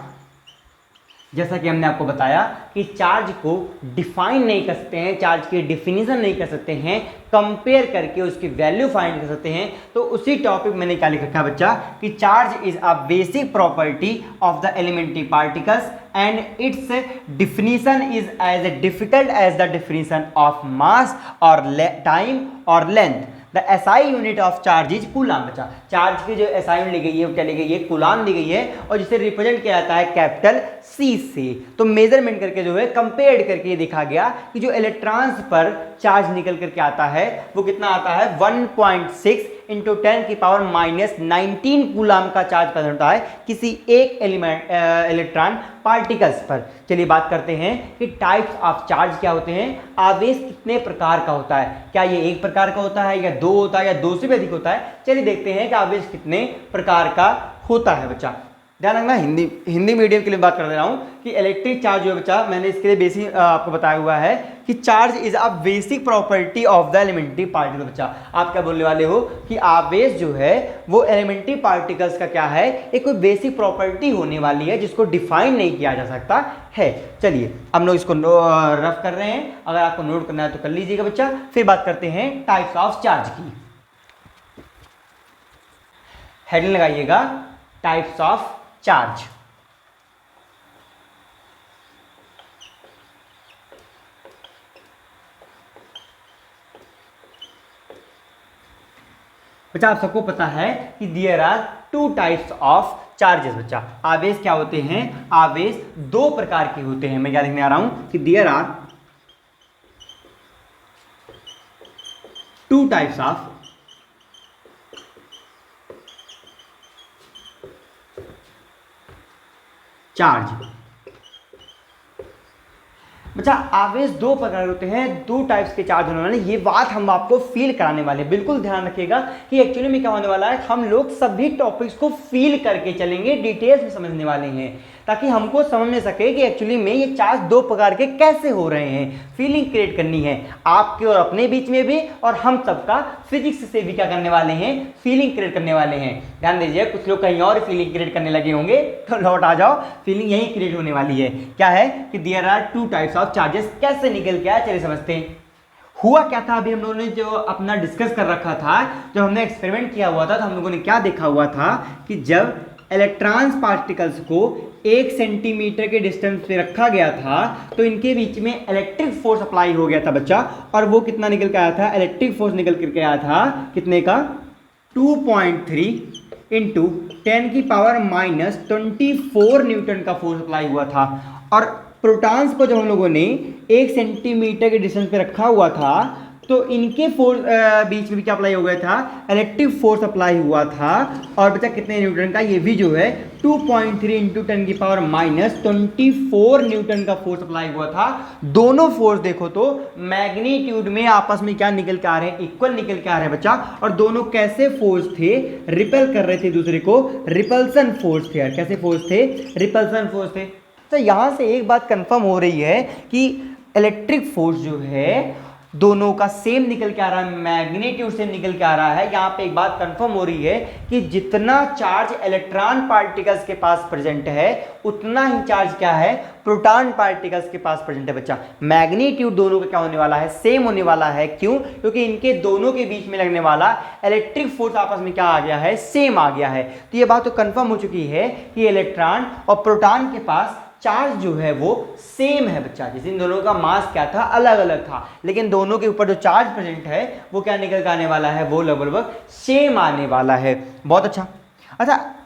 जैसा कि हमने आपको बताया कि चार्ज को डिफाइन नहीं कर सकते हैं, चार्ज की डिफिनीशन नहीं कर सकते हैं, कंपेयर करके उसकी वैल्यू फाइंड कर सकते हैं। तो उसी टॉपिक मैंने क्या लिख रखा है बच्चा कि charge is a basic property of the elementary particles and its definition is as difficult as the definition of mass और टाइम और length. The SI unit of charge is coulomb. बच्चा चार्ज की जो एसआई यूनिट ली गई है वो क्या ली गई है, कूलाम ली गई है, और जिसे रिप्रेजेंट किया जाता है कैपिटल सी से। तो मेजरमेंट करके जो है कंपेयर करके ये देखा गया कि जो इलेक्ट्रॉन्स पर चार्ज निकल करके आता है वो कितना आता है 1.6 इंटू 10 की पावर -19 कूलाम का चार्ज प्रेजेंट होता है किसी एक इलेक्ट्रॉन पार्टिकल्स पर। चलिए बात करते हैं कि टाइप्स ऑफ चार्ज क्या होते हैं, आवेश कितने प्रकार का होता है, क्या ये एक प्रकार का होता है या दो होता है या दो से भी अधिक होता है। चलिए देखते हैं कि आवेश कितने प्रकार का होता है। बच्चा ध्यान रखना, हिंदी मीडियम के लिए बात कर दे रहा हूं कि इलेक्ट्रिक चार्ज जो है बच्चा मैंने इसके लिए बेसिक आपको बताया हुआ है कि charge is a basic property of the elementary particle. बच्चा आप क्या बोलने वाले हो कि आवेश जो है वो एलिमेंट्री पार्टिकल्स का क्या है, एक कोई बेसिक प्रॉपर्टी होने वाली है जिसको डिफाइन नहीं किया जा सकता है। चलिए हम लोग इसको रफ कर रहे हैं, अगर आपको नोट करना है तो कर लीजिएगा बच्चा। फिर बात करते हैं टाइप्स ऑफ चार्ज की। हेडिंग लगाइएगा टाइप्स ऑफ चार्ज। बच्चा आप सबको पता है कि there are two types of charges. बच्चा आवेश क्या होते हैं, आवेश दो प्रकार के होते हैं। मैं क्या लिखने आ रहा हूं कि there are two types of charge. बच्चा आवेश दो प्रकार होते हैं, दो टाइप्स के चार्ज होने वाले, ये बात हम आपको फील कराने वाले हैं। बिल्कुल ध्यान रखिएगा कि एक्चुअली में क्या होने वाला है, हम लोग सभी टॉपिक्स को फील करके चलेंगे, डिटेल्स में समझने वाले हैं ताकि हमको समझ में सके कि एक्चुअली में ये चार्ज दो प्रकार के कैसे हो रहे हैं। फीलिंग क्रिएट करनी है आपके और अपने बीच में भी, और हम सबका फिजिक्स से भी क्या करने वाले हैं, फीलिंग क्रिएट करने वाले हैं। ध्यान दीजिए, कुछ लोग कहीं और फीलिंग क्रिएट करने लगे होंगे तो लौट आ जाओ, फीलिंग यही क्रिएट होने वाली है। क्या है कि there are two types of charges, कैसे निकल के आया चलिए समझते हैं। हुआ क्या था, अभी हम लोगों ने जो अपना डिस्कस कर रखा था, जब हमने एक्सपेरिमेंट किया हुआ था तो हम लोगों ने क्या देखा हुआ था कि जब इलेक्ट्रॉन्स पार्टिकल्स को 1 सेंटीमीटर के डिस्टेंस पे रखा गया था तो इनके बीच में इलेक्ट्रिक फोर्स अप्लाई हो गया था बच्चा, और वो कितना निकल के आया था, इलेक्ट्रिक फोर्स निकल करके आया था कितने का 2.3 इंटू 10 की पावर -24 न्यूटन का फोर्स अप्लाई हुआ था। और प्रोटॉन्स को जब हम लोगों ने 1 सेंटीमीटर के डिस्टेंस पे रखा हुआ था तो इनके फोर्स बीच में भी क्या अप्लाई हो गया था, इलेक्ट्रिक फोर्स अप्लाई हुआ था। और बच्चा कितने न्यूटन का, ये भी जो है 2.3 इंटू 10 की पावर -24 न्यूटन का फोर्स अप्लाई हुआ था। दोनों फोर्स देखो तो मैग्नीट्यूड में आपस में क्या निकल के आ रहे हैं, इक्वल निकल के आ रहे हैं बच्चा। और दोनों कैसे फोर्स थे, रिपेल कर रहे थे दूसरे को, रिपल्सन फोर्स थे। कैसे फोर्स थे, रिपल्सन फोर्स थे। तो यहां से एक बात कंफर्म हो रही है कि इलेक्ट्रिक फोर्स जो है दोनों का सेम निकल के आ रहा है, मैग्नीट्यूड सेम निकल के आ रहा है। यहां पे एक बात कंफर्म हो रही है कि जितना चार्ज इलेक्ट्रॉन पार्टिकल्स के पास प्रेजेंट है उतना ही चार्ज क्या है, प्रोटॉन पार्टिकल्स के पास प्रेजेंट है। बच्चा मैग्नीट्यूड दोनों का क्या होने वाला है, सेम होने वाला है। क्यों, क्योंकि इनके दोनों के बीच में लगने वाला इलेक्ट्रिक फोर्स आपस में क्या आ गया है, सेम आ गया है। तो ये बात तो कंफर्म हो चुकी है कि इलेक्ट्रॉन और प्रोटॉन के पास चार्ज जो है वो सेम है बच्चा। जैसे इन दोनों का मास क्या था, अलग अलग था, लेकिन दोनों के ऊपर जो चार्ज प्रेजेंट है वो क्या निकल के आने वाला है, वो लगभग सेम आने वाला है। बहुत अच्छा।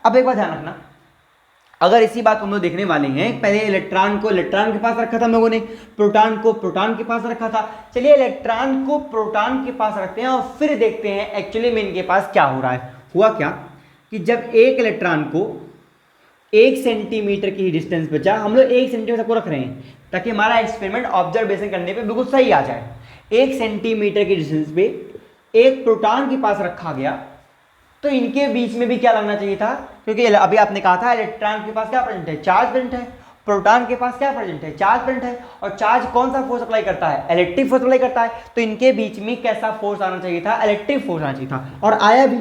अब एक बात ध्यान रखना, अगर इसी बात को हम लोग देखने वाले हैं, पहले इलेक्ट्रॉन को इलेक्ट्रॉन के पास रखा था हम लोगों ने, प्रोटॉन को प्रोटॉन के पास रखा था। चलिए इलेक्ट्रॉन को प्रोटॉन के पास रखते हैं और फिर देखते हैं एक्चुअली में इनके पास क्या हो रहा है। हुआ क्या कि जब एक इलेक्ट्रॉन को 1 सेंटीमीटर की डिस्टेंस बचा, हम लोग 1 सेंटीमीटर को रख रहे हैं ताकि हमारा एक्सपेरिमेंट ऑब्जर्वेशन करने पे बिल्कुल सही आ जाए। 1 सेंटीमीटर की डिस्टेंस पे एक प्रोटॉन के पास रखा गया तो इनके बीच में भी क्या लगना चाहिए था, क्योंकि अभी आपने कहा था इलेक्ट्रॉन के पास क्या प्रेजेंट है, चार्ज प्रेजेंट है, प्रोटॉन के पास क्या प्रेजेंट है, चार्ज प्रेजेंट है। और चार्ज कौन सा फोर्स अप्लाई करता है, इलेक्ट्रिक फोर्स अप्लाई करता है। तो इनके बीच में कैसा फोर्स आना चाहिए था, इलेक्ट्रिक फोर्स आना चाहिए था, और आया भी।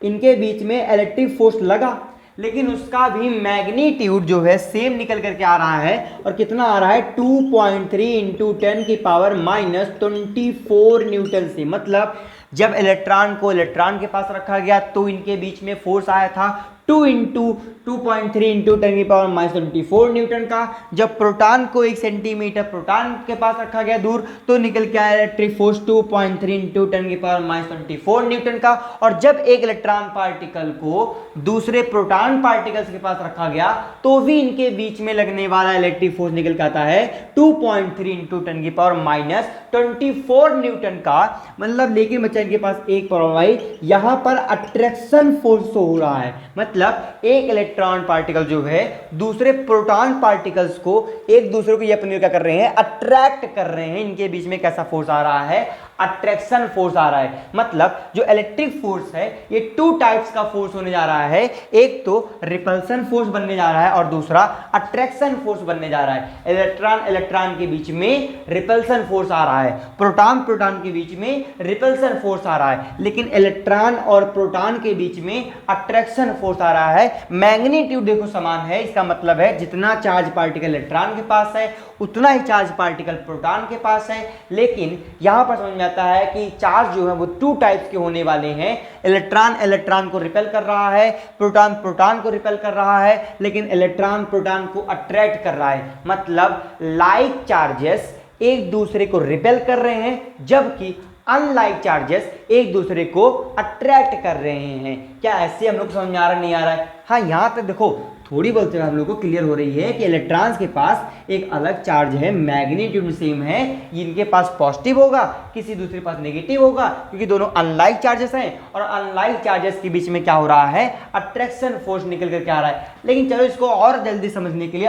इनके बीच में इलेक्ट्रिक फोर्स लगा, लेकिन उसका भी मैग्नीट्यूड जो है सेम निकल करके आ रहा है। और कितना आ रहा है 2.3 इंटू 10⁻24 न्यूटन से। मतलब जब इलेक्ट्रॉन को इलेक्ट्रॉन के पास रखा गया तो इनके बीच में फोर्स आया था 2.3 इंटू 10⁻24 न्यूटन का। जब प्रोटॉन को 1 सेंटीमीटर प्रोटॉन के पास रखा गया दूर तो निकल के आया इलेक्ट्रिक फोर्स 2.3 इंटू 10⁻24 न्यूटन का। और जब एक इलेक्ट्रॉन पार्टिकल को दूसरे प्रोटॉन पार्टिकल्स के पास रखा गया तो भी इनके बीच में लगने वाला इलेक्ट्रिक फोर्स निकल के आता है 2.3 इंटू 10⁻24 न्यूटन का। मतलब लेकिन बच्चा इनके पास एक प्रॉब्लम आई, यहां पर अट्रैक्शन फोर्स हो रहा है। मतलब एक इलेक्ट्रॉन पार्टिकल जो है दूसरे प्रोटॉन पार्टिकल्स को एक दूसरे को ये अपने क्या कर रहे हैं, अट्रैक्ट कर रहे हैं। इनके बीच में कैसा फोर्स आ रहा है, अट्रैक्शन फोर्स आ रहा है। मतलब जो इलेक्ट्रिक फोर्स है ये 2 टाइप्स का फोर्स होने जा रहा है। एक तो रिपल्सन फोर्स बनने जा रहा है और दूसरा अट्रैक्शन फोर्स बनने जा रहा है। इलेक्ट्रॉन इलेक्ट्रॉन के बीच में रिपल्सन फोर्स आ रहा है, प्रोटॉन प्रोटॉन के बीच में रिपल्सन फोर्स आ रहा है, लेकिन इलेक्ट्रॉन और प्रोटॉन के बीच में अट्रैक्शन फोर्स आ रहा है। मैग्नीट्यूड देखो समान है, इसका मतलब है जितना चार्ज पार्टिकल इलेक्ट्रॉन के पास है उतना ही चार्ज पार्टिकल प्रोटॉन के पास है। लेकिन यहां पर समझ में आता है कि चार्ज जो है वो 2 टाइप्स के होने वाले हैं। इलेक्ट्रॉन इलेक्ट्रॉन को रिपेल कर रहा है, प्रोटॉन प्रोटॉन को रिपेल कर रहा है, लेकिन इलेक्ट्रॉन प्रोटॉन को अट्रैक्ट कर रहा है। मतलब लाइक चार्जेस एक दूसरे को रिपेल कर रहे हैं जबकि अनलाइक चार्जेस एक दूसरे को अट्रैक्ट कर रहे हैं। क्या ऐसे हम लोग समझ में आ रहा नहीं आ रहा है? हाँ, यहां तक देखो थोड़ी बहुत जगह हम लोग को क्लियर हो रही है कि इलेक्ट्रॉन्स के पास एक अलग चार्ज है, मैग्नीट्यूड सेम है, इनके पास पॉजिटिव होगा, किसी दूसरे पास नेगेटिव होगा, क्योंकि दोनों अनलाइक चार्जेस हैं। और अनलाइक चार्जेस के बीच में क्या हो रहा है, अट्रैक्शन फोर्स निकल कर क्या आ रहा है। लेकिन चलो इसको और जल्दी समझने के लिए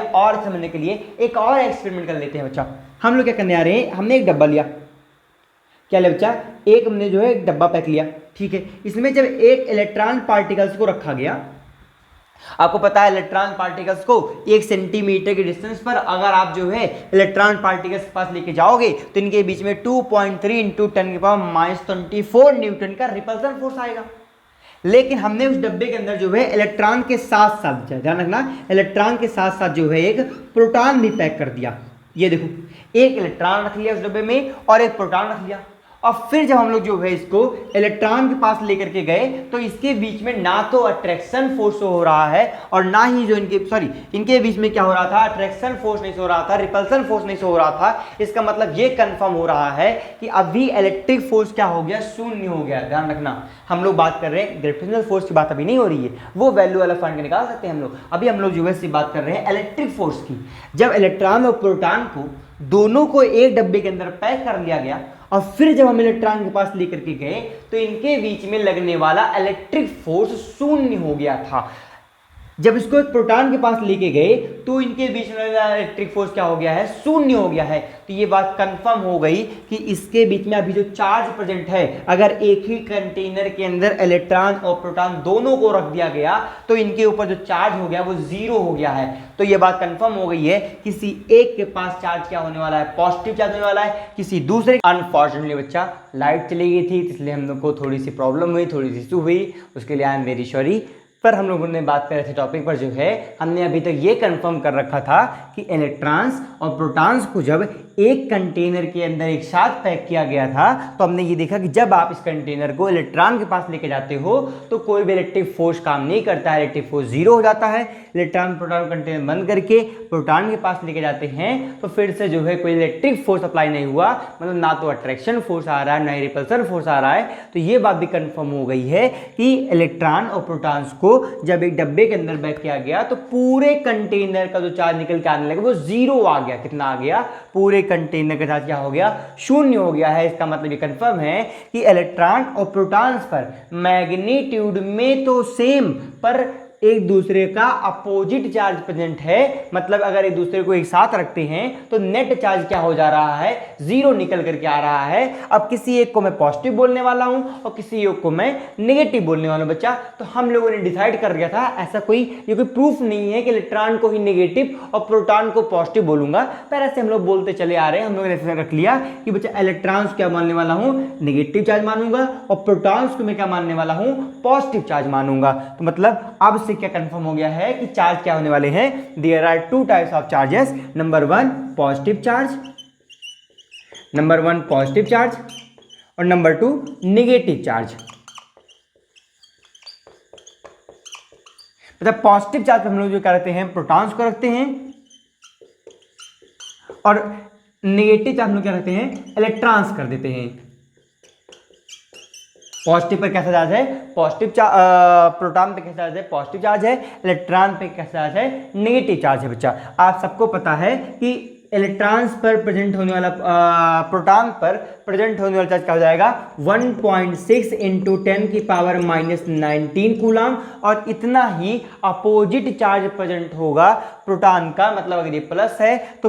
एक और एक्सपेरिमेंट कर लेते हैं बच्चा। हम लोग क्या करने आ रहे हैं, हमने एक डब्बा लिया, क्या लिया बच्चा, एक हमने जो है एक डब्बा पैक लिया, ठीक है। इसमें जब एक इलेक्ट्रॉन पार्टिकल्स को रखा गया, आपको पता है इलेक्ट्रॉन पार्टिकल्स को 1 सेंटीमीटर के डिस्टेंस पर अगर आप जो है इलेक्ट्रॉन पार्टिकल्स के पास लेके जाओगे तो इनके बीच में 2.3 इंटू 10⁻24 न्यूटन का रिपल्सन फोर्स आएगा। लेकिन हमने उस डब्बे के अंदर जो है इलेक्ट्रॉन के साथ साथ, ध्यान रखना, इलेक्ट्रॉन के साथ साथ जो है एक प्रोटॉन भी पैक कर दिया। ये देखो, एक इलेक्ट्रॉन रख लिया उस डब्बे में और एक प्रोटॉन रख लिया। और फिर जब हम लोग जो है इसको इलेक्ट्रॉन के पास लेकर के गए तो इसके बीच में ना तो अट्रैक्शन फोर्स हो रहा है और ना ही जो इनके बीच में क्या हो रहा था, अट्रैक्शन फोर्स नहीं हो रहा था, रिपल्सन फोर्स नहीं हो रहा था। इसका मतलब ये कंफर्म हो रहा है कि अभी इलेक्ट्रिक फोर्स क्या हो गया, शून्य हो गया। ध्यान रखना, हम लोग बात कर रहे हैं ग्रेविटेशनल फोर्स की बात अभी नहीं हो रही है, वो वैल्यू वाला फंड निकाल सकते हैं हम लोग। अभी हम लोग जो है बात कर रहे हैं इलेक्ट्रिक फोर्स की। जब इलेक्ट्रॉन और प्रोटॉन को दोनों को एक डब्बे के अंदर पैक कर लिया गया और फिर जब हम इलेक्ट्रॉन के पास लेकर के गए तो इनके बीच में लगने वाला इलेक्ट्रिक फोर्स शून्य हो गया था। जब इसको एक प्रोटॉन के पास लेके गए तो इनके बीच में इलेक्ट्रिक फोर्स क्या हो गया है, शून्य हो गया है। तो ये बात कंफर्म हो गई कि इसके बीच में अभी जो चार्ज प्रेजेंट है, अगर एक ही कंटेनर के अंदर इलेक्ट्रॉन और प्रोटॉन दोनों को रख दिया गया तो इनके ऊपर जो चार्ज हो गया वो 0 हो गया है। तो ये बात कंफर्म हो गई है, किसी एक के पास चार्ज क्या होने वाला है, पॉजिटिव चार्ज होने वाला है, किसी दूसरे। अनफॉर्चुनेटली बच्चा लाइट चली गई थी, इसलिए हम लोग को थोड़ी सी प्रॉब्लम हुई, थोड़ी सी इशू हुई, उसके लिए आई एम वेरी सॉरी। पर हम लोगों ने बात कर रहे थे टॉपिक पर जो है, हमने अभी तक ये कंफर्म कर रखा था कि इलेक्ट्रॉन्स और प्रोटॉन्स को जब एक कंटेनर के अंदर एक साथ पैक किया गया था तो हमने ये देखा कि जब आप इस कंटेनर को इलेक्ट्रॉन के पास लेके जाते हो तो कोई भी इलेक्ट्रिक फोर्स काम नहीं करता है, इलेक्ट्रिक फोर्स 0 हो जाता है। इलेक्ट्रॉन प्रोटॉन कंटेनर बंद करके प्रोटॉन के पास लेके जाते हैं तो फिर से जो है कोई इलेक्ट्रिक फोर्स अप्लाई नहीं हुआ, मतलब ना तो अट्रैक्शन फोर्स आ रहा है ना ही रिपल्सन फोर्स आ रहा है। तो ये बात भी कंफर्म हो गई है कि इलेक्ट्रॉन और प्रोटॉन्स को जब एक डब्बे के अंदर पैक किया गया तो पूरे कंटेनर का जो चार्ज निकल के आने लगा वो 0 आ गया। कितना आ गया, पूरे कंटेनर के साथ क्या हो गया, शून्य हो गया है। इसका मतलब ये कंफर्म है कि इलेक्ट्रॉन और प्रोटॉन्स पर मैग्नीट्यूड में तो सेम पर एक दूसरे का अपोजिट चार्ज प्रेजेंट है। मतलब अगर एक दूसरे को एक साथ रखते हैं तो नेट चार्ज क्या हो जा रहा है, 0 निकल करके आ रहा है। अब किसी एक को मैं पॉजिटिव बोलने वाला हूं और किसी एक को मैं नेगेटिव बोलने वाला हूं बच्चा। तो हम लोगों ने डिसाइड कर लिया था, ऐसा ये कोई प्रूफ नहीं है कि इलेक्ट्रॉन को ही नेगेटिव और प्रोटॉन को पॉजिटिव बोलूंगा, पर ऐसे हम लोग बोलते चले आ रहे हैं। हम लोगों ने रख लिया कि बच्चा इलेक्ट्रॉन्स क्या मानने वाला हूं, नेगेटिव चार्ज मानूंगा और प्रोटॉन्स को मैं क्या मानने वाला हूं, पॉजिटिव चार्ज मानूंगा। तो मतलब अब से क्या कंफर्म हो गया है कि चार्ज क्या होने वाले हैं। There are two types of charges, number one positive charge, number one positive charge और नंबर टू नेगेटिव चार्ज। मतलब पॉजिटिव चार्ज हम लोग जो करते हैं प्रोटॉन्स को रखते हैं और नेगेटिव चार्ज हम लोग क्या रखते हैं, इलेक्ट्रॉन्स कर देते हैं। पॉजिटिव पर कैसा चार्ज है, पॉजिटिव चार्ज, प्रोटॉन पे कैसा चार्ज है, पॉजिटिव चार्ज है, इलेक्ट्रॉन पे कैसा चार्ज है, नेगेटिव चार्ज है। बच्चा आप सबको पता है कि इलेक्ट्रॉन्स पर प्रेजेंट होने वाला प्रोटॉन पर प्रेजेंट होने वाला चार्ज क्या हो जाएगा 1.6 इंटू 10⁻⁻19 कूलम, और इतना ही अपोजिट चार्ज प्रेजेंट होगा प्रोटॉन का। मतलब अगर ये प्लस है तो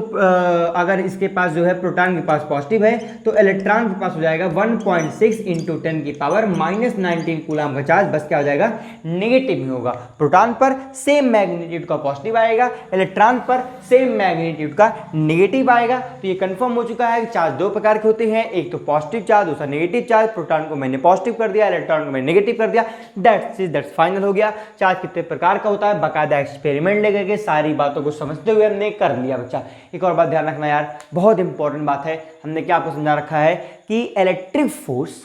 अगर इसके पास जो है प्रोटॉन के पास पॉजिटिव है तो इलेक्ट्रॉन के पास हो जाएगा 1.6 इंटू 10⁻⁻19 कूलम का चार्ज। बस क्या हो जाएगा, नेगेटिव में होगा। प्रोटॉन पर सेम मैग्नीट्यूड का पॉजिटिव आएगा, इलेक्ट्रॉन पर सेम मैग्नीट्यूड का नेगेटिव आएगा। तो ये कंफर्म हो चुका है कि चार्ज दो प्रकार के होते हैं, एक तो पॉजिटिव चार्ज, दूसरा नेगेटिव चार्ज। प्रोटॉन को मैंने पॉजिटिव कर दिया, इलेक्ट्रॉन को मैंने नेगेटिव कर दिया। दैट्स फाइनल हो गया। चार्ज कितने प्रकार का होता है बाकायदा एक्सपेरिमेंट लेकर के सारी बातों को समझते हुए हमने कर लिया बच्चा। एक और बात ध्यान रखना यार, बहुत इंपॉर्टेंट बात है। हमने क्या आपको समझा रखा है कि electric force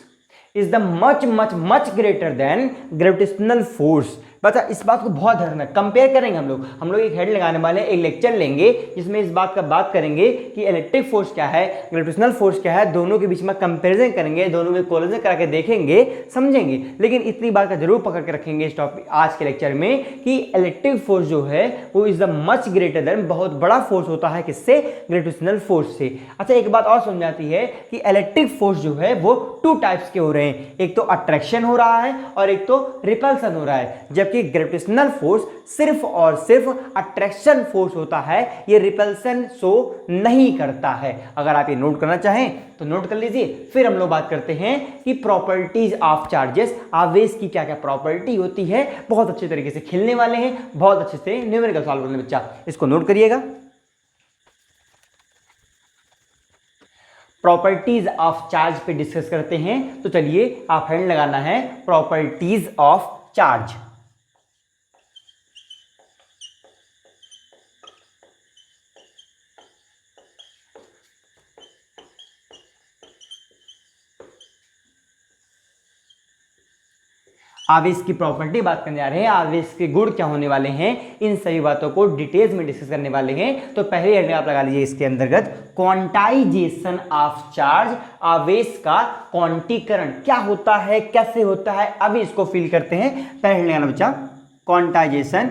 is the much much much greater than gravitational force. बता इस बात को बहुत ध्यान रखना। कंपेयर करेंगे हम लोग एक हेड लगाने वाले हैं, एक लेक्चर लेंगे जिसमें इस बात का बात करेंगे कि इलेक्ट्रिक फोर्स क्या है, ग्रेविटेशनल फोर्स क्या है, दोनों के बीच में कंपैरिजन करेंगे, दोनों में कोरिलेशन करा के देखेंगे, समझेंगे। लेकिन इतनी बात का जरूर पकड़ के रखेंगे इस टॉपिक आज के लेक्चर में कि इलेक्ट्रिक फोर्स जो है वो is the much greater than, बहुत बड़ा फोर्स होता है किससे, ग्रेविटेशनल फोर्स से। अच्छा एक बात और समझ आती है कि इलेक्ट्रिक फोर्स जो है वो टू टाइप्स के हो रहे हैं, एक तो अट्रैक्शन हो रहा है और एक तो रिपल्सन हो रहा है। जबकि ग्रेविटेशनल फोर्स सिर्फ और सिर्फ अट्रैक्शन फोर्स होता है, ये रिपल्सन शो नहीं करता है। अगर आप ये नोट करना चाहें तो नोट कर लीजिए। फिर हम लोग बात करते हैं कि प्रॉपर्टीज ऑफ चार्जेस, आवेश की क्या क्या प्रॉपर्टी होती है। बहुत अच्छे तरीके से खेलने वाले हैं, बहुत अच्छे से न्यूमेरिकल सॉल्व करने बच्चा, इसको नोट करिएगा। प्रॉपर्टीज ऑफ चार्ज पे डिस्कस करते हैं। तो चलिए आप हैंड लगाना है प्रॉपर्टीज ऑफ चार्ज। आवेश की प्रॉपर्टी बात करने जा रहे हैं, आवेश के गुण क्या होने वाले हैं, इन सभी बातों को डिटेल्स में डिस्कस करने वाले हैं। तो पहले हेडिंग आप लगा लीजिए इसके अंतर्गत क्वांटाइजेशन ऑफ चार्ज, आवेश का क्वांटीकरण क्या होता है, कैसे होता है, अभी इसको फील करते हैं। पहले हेडिंग आना बच्चा, क्वांटाइजेशन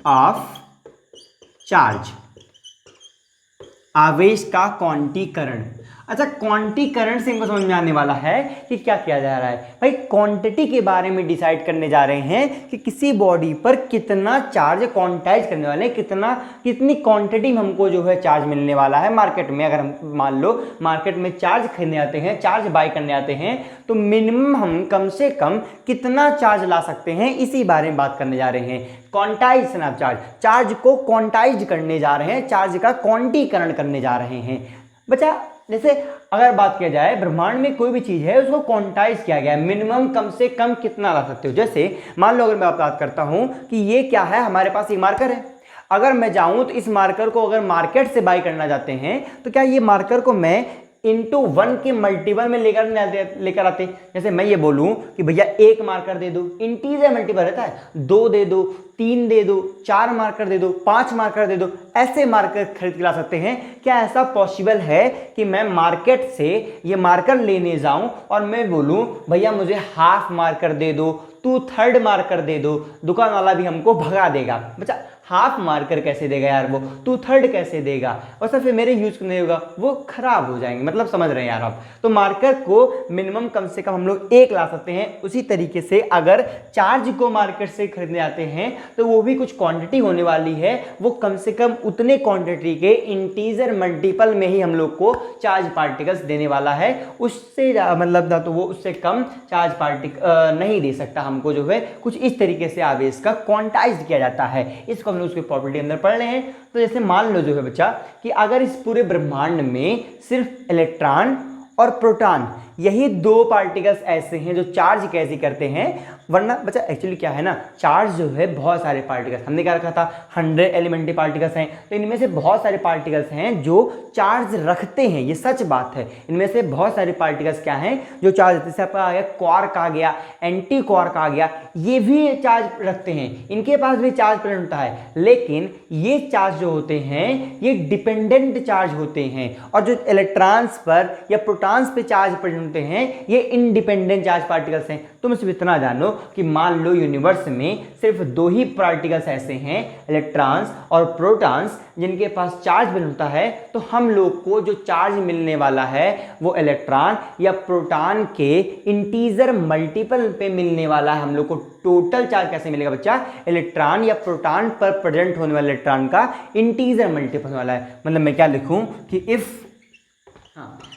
ऑफ चार्ज, आवेश का क्वांटीकरण। अच्छा क्वांटीकरण से इनको समझ में आने वाला है कि क्या किया जा रहा है भाई, क्वांटिटी के बारे में डिसाइड करने जा रहे हैं कि किसी बॉडी पर कितना चार्ज क्वांटाइज करने वाले हैं, कितनी क्वांटिटी में हमको जो है चार्ज मिलने वाला है मार्केट में। अगर हम मान लो मार्केट में चार्ज खरीदने आते हैं, चार्ज बाय करने आते हैं, तो मिनिमम हम कम से कम कितना चार्ज ला सकते हैं, इसी बारे में बात करने जा रहे हैं। क्वांटाइजेशन ऑफ चार्ज, चार्ज को क्वांटाइज करने जा रहे हैं, चार्ज का क्वांटीकरण करने जा रहे हैं बच्चा। जैसे अगर बात किया जाए ब्रह्मांड में कोई भी चीज है उसको क्वांटाइज किया गया है, मिनिमम कम से कम कितना ला सकते हो। जैसे मान लो अगर मैं बात करता हूं कि ये क्या है, हमारे पास एक मार्कर है, अगर मैं जाऊं तो इस मार्कर को अगर मार्केट से बाय करना चाहते हैं तो क्या ये मार्कर को मैं इंटू 1 के मल्टीपल में लेकर आते। जैसे मैं ये बोलूं कि भैया एक मार्कर दे दो, इंटीजर मल्टीपल रहता है, 2 दे दो, 3 दे दो, 4 मार्कर दे दो, 5 मार्कर दे दो, ऐसे मार्कर खरीद के ला सकते हैं। क्या ऐसा पॉसिबल है कि मैं मार्केट से ये मार्कर लेने जाऊं और मैं बोलूं भैया मुझे हाफ मार्कर दे दो, 2/3 मार्कर दे दो, दुकान वाला भी हमको भगा देगा। बच्चा हाफ मार्कर कैसे देगा यार, वो 2/3 कैसे देगा, और सर फिर मेरे यूज नहीं होगा, वो खराब हो जाएंगे। मतलब समझ रहे हैं यार आप। तो मार्कर को मिनिमम कम से कम हम लोग एक ला सकते हैं। उसी तरीके से अगर चार्ज को मार्केट से खरीदने आते हैं तो वो भी कुछ क्वांटिटी होने वाली है, वो कम से कम उतने क्वांटिटी के इंटीजर मल्टीपल में ही हम लोग को चार्ज पार्टिकल्स देने वाला है। उससे मतलब ना तो वो उससे कम चार्ज पार्टिकल नहीं दे सकता हमको, जो है कुछ इस तरीके से आवेश का क्वांटाइज किया जाता है। इसको हम लोग उसकी प्रॉपर्टी अंदर पढ़ रहे हैं। तो जैसे मान लो जो है बच्चा कि अगर इस पूरे ब्रह्मांड में सिर्फ इलेक्ट्रॉन और प्रोटॉन यही दो पार्टिकल्स ऐसे हैं जो चार्ज कैसे करते हैं, वरना बच्चा एक्चुअली क्या है ना, चार्ज जो है बहुत सारे पार्टिकल्स, हमने क्या रखा था 100 एलिमेंट्री पार्टिकल्स हैं, तो इनमें से बहुत सारे पार्टिकल्स हैं जो चार्ज रखते हैं, ये सच बात है। इनमें से बहुत सारे पार्टिकल्स क्या हैं जो चार्ज, जैसे आपका आ गया क्वार्क आ गया, एंटी क्वार्क आ गया, ये भी चार्ज रखते हैं, इनके पास भी चार्ज प्रेजेंट होता है, लेकिन ये चार्ज जो होते हैं ये डिपेंडेंट चार्ज होते हैं, और जो इलेक्ट्रॉन्स पर या प्रोटॉन्स पे चार्ज प्रेजेंट होते हैं ये इंडिपेंडेंट चार्ज पार्टिकल्स हैं। तुम सिर्फ इतना जानो कि मान लो यूनिवर्स में सिर्फ दो ही पार्टिकल्स ऐसे हैं, इलेक्ट्रॉन्स और प्रोटॉन्स, जिनके पास चार्ज प्रेजेंट होता है, तो हम लोग को जो चार्ज मिलने वाला है वो इलेक्ट्रॉन या प्रोटॉन के इंटीजर मल्टीपल पे मिलने वाला है। हम लोग को टोटल चार्ज कैसे मिलेगा बच्चा, इलेक्ट्रॉन या प्रोटॉन पर प्रेजेंट होने वाले इलेक्ट्रॉन का इंटीजर मल्टीपल होने वाला है। मतलब मैं क्या लिखूं कि इफ,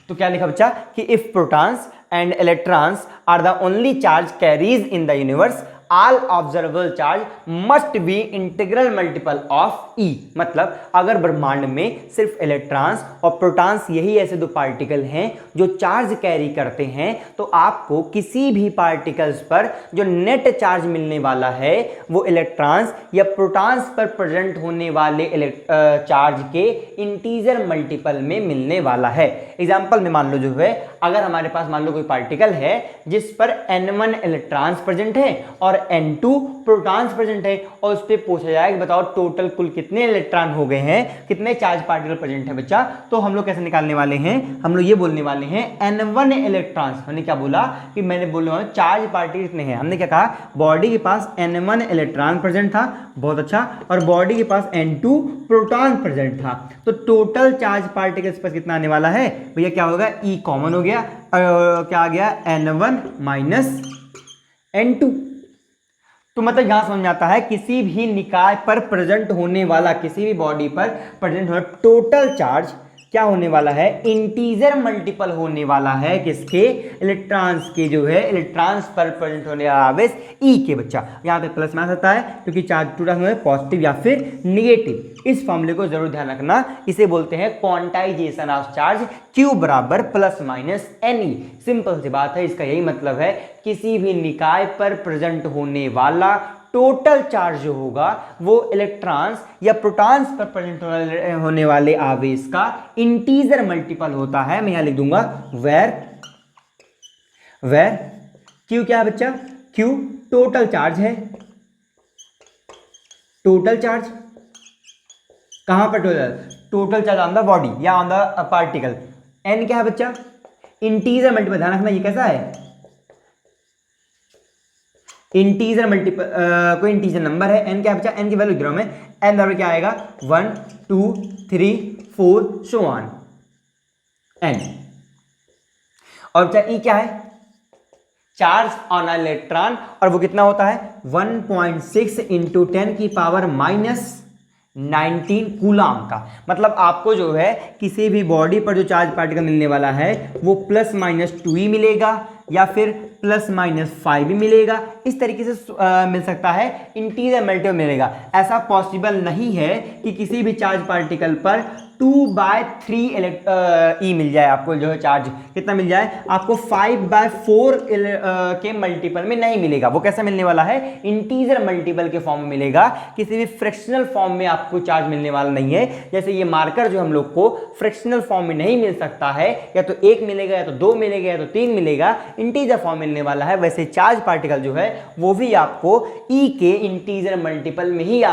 तो क्या लिखा बच्चा कि if protons and electrons are the only charge carriers in the universe, all observable charge must be integral multiple of e. मतलब अगर ब्रह्मांड में सिर्फ इलेक्ट्रॉन्स और प्रोटॉन्स यही ऐसे दो पार्टिकल हैं जो चार्ज कैरी करते हैं, तो आपको किसी भी पार्टिकल्स पर जो नेट चार्ज मिलने वाला है वो इलेक्ट्रॉन्स या प्रोटॉन्स पर प्रेजेंट होने वाले चार्ज के इंटीजर मल्टीपल में मिलने वाला है। एग्जाम्पल में मान लो जो है, अगर हमारे पास मान लो कोई पार्टिकल है जिस पर n1 इलेक्ट्रॉन्स प्रेजेंट है और n2 प्रोटॉन्स प्रेजेंट है, और उस पर पूछा जाए कि बताओ टोटल कुल कितने इलेक्ट्रॉन हो गए हैं, कितने चार्ज पार्टिकल प्रेजेंट है बच्चा, तो हम लोग कैसे निकालने वाले हैं, हम लोग ये बोलने वाले हैं n1 इलेक्ट्रॉन्स। हमने क्या बोला कि मैंने बोलने वाला चार्ज पार्टिकल कितने हैं, हमने क्या कहा बॉडी के पास n1 इलेक्ट्रॉन प्रेजेंट था, बहुत अच्छा, और बॉडी के पास n2 प्रोटॉन प्रेजेंट था, तो टोटल चार्ज पार्टिकल्स पर कितना आने वाला है भैया, क्या होगा, ई कॉमन हो गया, क्या आ गया n1 माइनस n2। तो मतलब यहां समझ में आता है किसी भी निकाय पर प्रेजेंट होने वाला, किसी भी बॉडी पर प्रेजेंट होने टोटल चार्ज क्या होने वाला है, इंटीजर मल्टीपल होने वाला है, किसके, इलेक्ट्रॉन्स के, जो है इलेक्ट्रॉन्स पर प्रेजेंट होने वाला आवेश ई के बच्चा। यहाँ पे प्लस में आ सकता है क्योंकि चार्ज टू है पॉजिटिव या फिर निगेटिव। इस फॉर्मूले को जरूर ध्यान रखना, इसे बोलते हैं क्वांटाइजेशन ऑफ चार्ज, Q बराबर प्लस माइनस NE। सिंपल सी बात है, इसका यही मतलब है किसी भी निकाय पर प्रेजेंट होने वाला टोटल चार्ज जो होगा वो इलेक्ट्रॉन्स या प्रोटॉन्स पर प्रेजेंट होने वाले आवेश का इंटीजर मल्टीपल होता है। मैं यहां लिख दूंगा वेर Q क्या है बच्चा, Q टोटल चार्ज है, टोटल चार्ज कहां पर, total charge on the body या ऑन द पार्टिकल। N क्या है बच्चा, इंटीजर मल्टीपल, ध्यान रखना ये कैसा है, इंटीजर मल्टीपल, कोई इंटीजर नंबर है, n क्या है बच्चा, n की वैल्यू लिख रहा हूं मैं, n बराबर क्या आएगा 1 2 3 4 सो ऑन n। और बच्चा e क्या है, चार्ज ऑन इलेक्ट्रॉन, और वो कितना होता है 1.6 इंटू 10 की पावर माइनस 19 कूलाम का। मतलब आपको जो है किसी भी बॉडी पर जो चार्ज पार्टिकल मिलने वाला है वो प्लस माइनस 2 ही मिलेगा या फिर प्लस माइनस 5 भी मिलेगा, इस तरीके से मिल सकता है, इंटीजर मल्टीपल मिलेगा। ऐसा पॉसिबल नहीं है कि किसी भी चार्ज पार्टिकल पर 2/3 ई मिल जाए, आपको जो है चार्ज कितना मिल जाए, आपको 5/4 के मल्टीपल में नहीं मिलेगा। वो कैसा मिलने वाला है, इंटीजर मल्टीपल के फॉर्म में मिलेगा, किसी भी फ्रैक्शनल फॉर्म में आपको चार्ज मिलने वाला नहीं है। जैसे ये मार्कर जो हम लोग को फ्रैक्शनल फॉर्म में नहीं मिल सकता है, या तो 1 मिलेगा या तो 2 मिलेगा या तो 3 मिलेगा, इंटीजर फॉर्म मिलने वाला है, वैसे चार्ज पार्टिकल जो है वो भी आपको ई के इंटीजर मल्टीपल में ही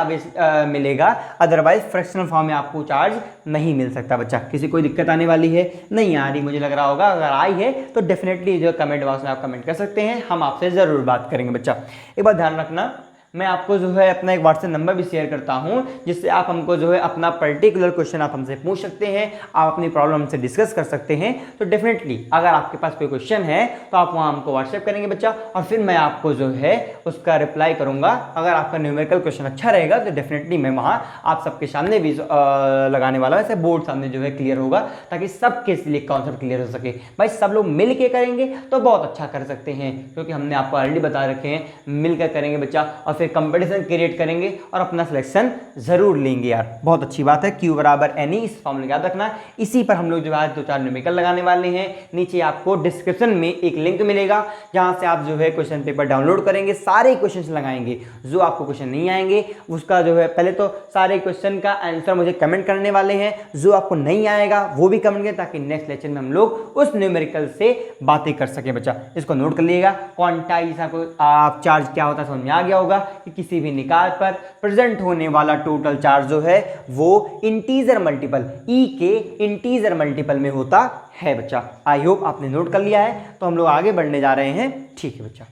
मिलेगा, अदरवाइज फ्रैक्शनल फॉर्म में आपको चार्ज नहीं मिल सकता। बच्चा किसी कोई दिक्कत आने वाली है, नहीं आ रही मुझे लग रहा होगा, अगर आई है तो डेफिनेटली जो कमेंट बॉक्स में आप कमेंट कर सकते हैं, हम आपसे जरूर बात करेंगे। बच्चा एक बात ध्यान रखना, मैं आपको जो है अपना एक व्हाट्सएप नंबर भी शेयर करता हूं, जिससे आप हमको जो है अपना पर्टिकुलर क्वेश्चन आप हमसे पूछ सकते हैं, आप अपनी प्रॉब्लम हमसे डिस्कस कर सकते हैं। तो डेफिनेटली अगर आपके पास कोई क्वेश्चन है तो आप वहां हमको व्हाट्सएप करेंगे बच्चा, और फिर मैं आपको जो है उसका रिप्लाई करूंगा। अगर आपका न्यूमेरिकल क्वेश्चन अच्छा रहेगा तो डेफिनेटली मैं वहाँ आप सबके सामने भी लगाने वाला हूँ, ऐसे बोर्ड सामने जो है क्लियर होगा, ताकि सबके लिए कॉन्सेप्ट क्लियर हो सके। भाई सब लोग मिल के करेंगे तो बहुत अच्छा कर सकते हैं, क्योंकि हमने आपको ऑलरेडी बता रखे हैं मिलकर करेंगे बच्चा, और आपसे कंपटीशन क्रिएट करेंगे और अपना सिलेक्शन जरूर लेंगे यार। बहुत अच्छी बात है। Q बराबर NE, इस फॉर्मूले याद रखना। इसी पर हम लोग जो है 2-4 न्यूमेरिकल लगाने वाले हैं। नीचे आपको डिस्क्रिप्शन में एक लिंक मिलेगा जहां से आप जो है क्वेश्चन पेपर डाउनलोड करेंगे, सारे क्वेश्चन लगाएंगे। जो आपको क्वेश्चन नहीं आएंगे उसका जो है पहले तो सारे क्वेश्चन का आंसर मुझे कमेंट करने वाले हैं, जो आपको नहीं आएगा वो भी कमेंट करें ताकि नेक्स्ट लेक्चर में हम लोग उस न्यूमेरिकल से बातें कर सके। बच्चा इसको नोट कर लीजिएगा। क्वांटाइज आप चार्ज क्या होता है समझ में आ गया होगा कि किसी भी निकाय पर प्रेजेंट होने वाला टोटल चार्ज जो है वो इंटीजर मल्टीपल ई के इंटीजर मल्टीपल में होता है। बच्चा आई होप आपने नोट कर लिया है। तो हम लोग आगे बढ़ने जा रहे हैं। ठीक है बच्चा,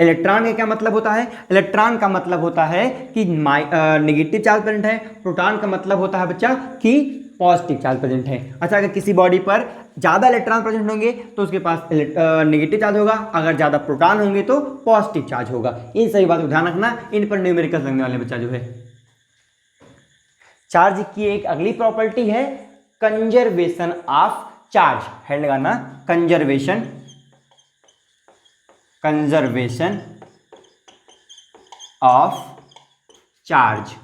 इलेक्ट्रॉन का क्या मतलब होता है? इलेक्ट्रॉन का मतलब होता है कि नेगेटिव चार्ज प्रेजेंट है। प्रोटॉन का मतलब होता है बच्चा कि पॉजिटिव चार्ज प्रेजेंट है। अच्छा, अगर किसी बॉडी पर ज्यादा इलेक्ट्रॉन प्रेजेंट होंगे तो उसके पास नेगेटिव चार्ज होगा, अगर ज्यादा प्रोटॉन होंगे तो पॉजिटिव चार्ज होगा। इन सही बात को ध्यान रखना, इन पर न्यूमेरिकल लगने वाले बच्चा जो है। चार्ज की एक अगली प्रॉपर्टी है कंजर्वेशन ऑफ चार्ज। हेड लगाना, कंजर्वेशन ऑफ चार्ज,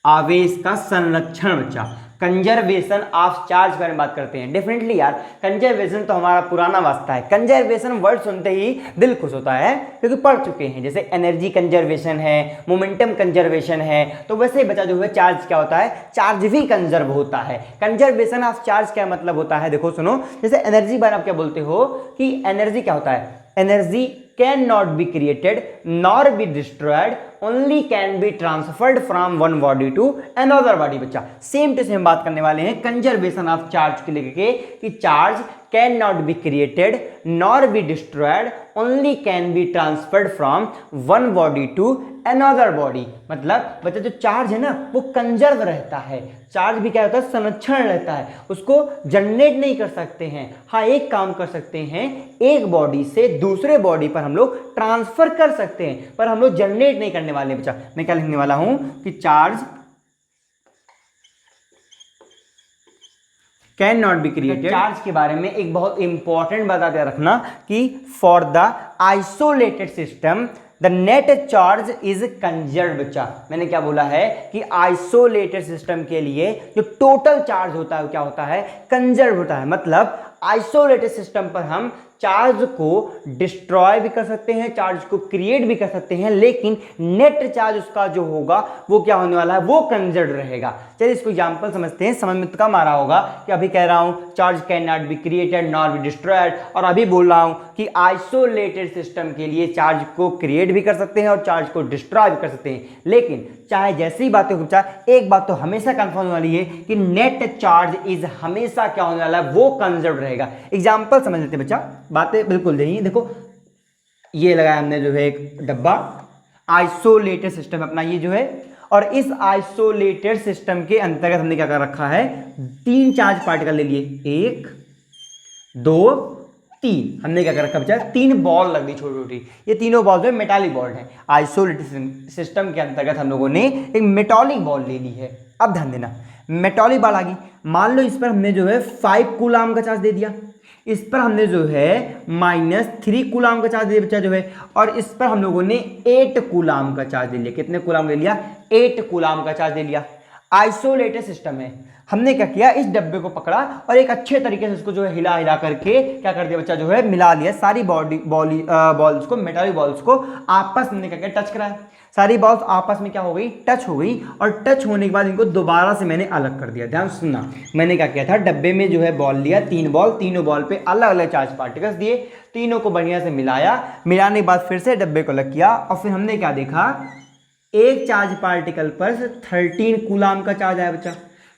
आवेश का संरक्षण। बच्चा कंजर्वेशन ऑफ चार्ज के बारे में बात करते हैं। डेफिनेटली यार, कंजर्वेशन तो हमारा पुराना वास्ता है। कंजर्वेशन वर्ड सुनते ही दिल खुश होता है क्योंकि पढ़ चुके हैं। जैसे एनर्जी कंजर्वेशन है, मोमेंटम कंजर्वेशन है, तो वैसे बच्चा जो है चार्ज क्या होता है? चार्ज भी कंजर्व होता है। कंजर्वेशन ऑफ चार्ज क्या मतलब होता है? देखो सुनो, जैसे एनर्जी बारे आप क्या बोलते हो कि एनर्जी क्या होता है? Energy can not be created nor be destroyed, only can be transferred from one body to another body. बच्चा सेम टू सेम बात करने वाले हैं कंजर्वेशन ऑफ चार्ज के लेके कि charge can not be created nor be destroyed, only can be transferred from one body to another body. मतलब बच्चा जो चार्ज है ना वो कंजर्व रहता है। चार्ज भी क्या होता है? संरक्षण रहता है। उसको जनरेट नहीं कर सकते हैं। हाँ, एक काम कर सकते हैं, एक बॉडी से दूसरे बॉडी पर हम लोग ट्रांसफर कर सकते हैं, पर हम लोग जनरेट नहीं करने वाले। बच्चा मैं क्या लिखने वाला हूं कि charge can not be created. Charge के बारे में एक बहुत इंपॉर्टेंट बात याद रखना कि for the isolated system the net charge is conserve. बच्चा मैंने क्या बोला है कि आइसोलेटेड सिस्टम के लिए जो टोटल चार्ज होता है वो क्या होता है? कंजर्व होता है। मतलब आइसोलेटेड सिस्टम पर हम चार्ज को डिस्ट्रॉय भी कर सकते हैं, चार्ज को क्रिएट भी कर सकते हैं, लेकिन नेट चार्ज उसका जो होगा वो क्या होने वाला है? वो कंजर्व रहेगा। चलिए इसको एग्जांपल समझते हैं। समझ में तो कम आ रहा होगा कि अभी कह रहा हूं charge can not be created not be destroyed, और अभी बोल रहा हूं कि आइसोलेटेड सिस्टम के लिए चार्ज को क्रिएट भी कर सकते हैं और चार्ज को डिस्ट्रॉय भी कर सकते हैं। लेकिन चाहे जैसी बातें हो, एक बात तो हमेशा कंफर्म होने वाली है कि नेट चार्ज इज हमेशा क्या होने वाला है? वो कंजर्व रहेगा। एग्जांपल समझ लेते हैं बच्चा, बातें बिल्कुल नहीं। देखो ये लगाया हमने जो है एक डब्बा, आइसोलेटेड सिस्टम अपना ये जो है, और इस आइसोलेटेड सिस्टम के अंतर्गत हमने क्या कर रखा है? 3 चार्ज पार्टिकल ले लिए, 1 2 3। हमने क्या कर रखा बच्चा? 3 बॉल लग दी छोटी छोटी। ये तीनों बॉल जो है मेटालिक बॉल है। आइसोलेटेड सिस्टम के अंतर्गत हम लोगों ने एक मेटालिक बॉल ले ली है। अब ध्यान देना, मेटालिक बॉल आ गई। मान लो इस पर हमने जो है 5 कूलाम का चार्ज दे दिया, इस पर हमने जो है -3 कूलाम का चार्ज दे दिया बच्चा जो है, और इस पर हम लोगों ने 8 कूलाम का चार्ज दे लिया। कितने कूलाम ले लिया? 8 कूलाम का चार्ज दे लिया। आइसोलेटेड सिस्टम है। हमने क्या किया? इस डब्बे को पकड़ा और एक अच्छे तरीके से उसको जो है हिला हिला करके क्या कर दिया बच्चा जो है? मिला लिया। सारी बॉल्स को, मेटालिक बॉल्स को आपस में क्या किया? टच कराया। सारी बॉल्स आपस में क्या हो गई? टच हो गई, और टच होने के बाद इनको दोबारा से मैंने अलग कर दिया। ध्यान सुनना, मैंने क्या किया था? डब्बे में जो है बॉल लिया, 3 बॉल, तीनों बॉल पे अलग अलग चार्ज पार्टिकल्स दिए, तीनों को बढ़िया से मिलाया। मिलाने के बाद फिर से डब्बे को अलग किया, और फिर हमने क्या देखा? एक चार्ज पार्टिकल पर 13 कूलाम का चार्ज आया बच्चा।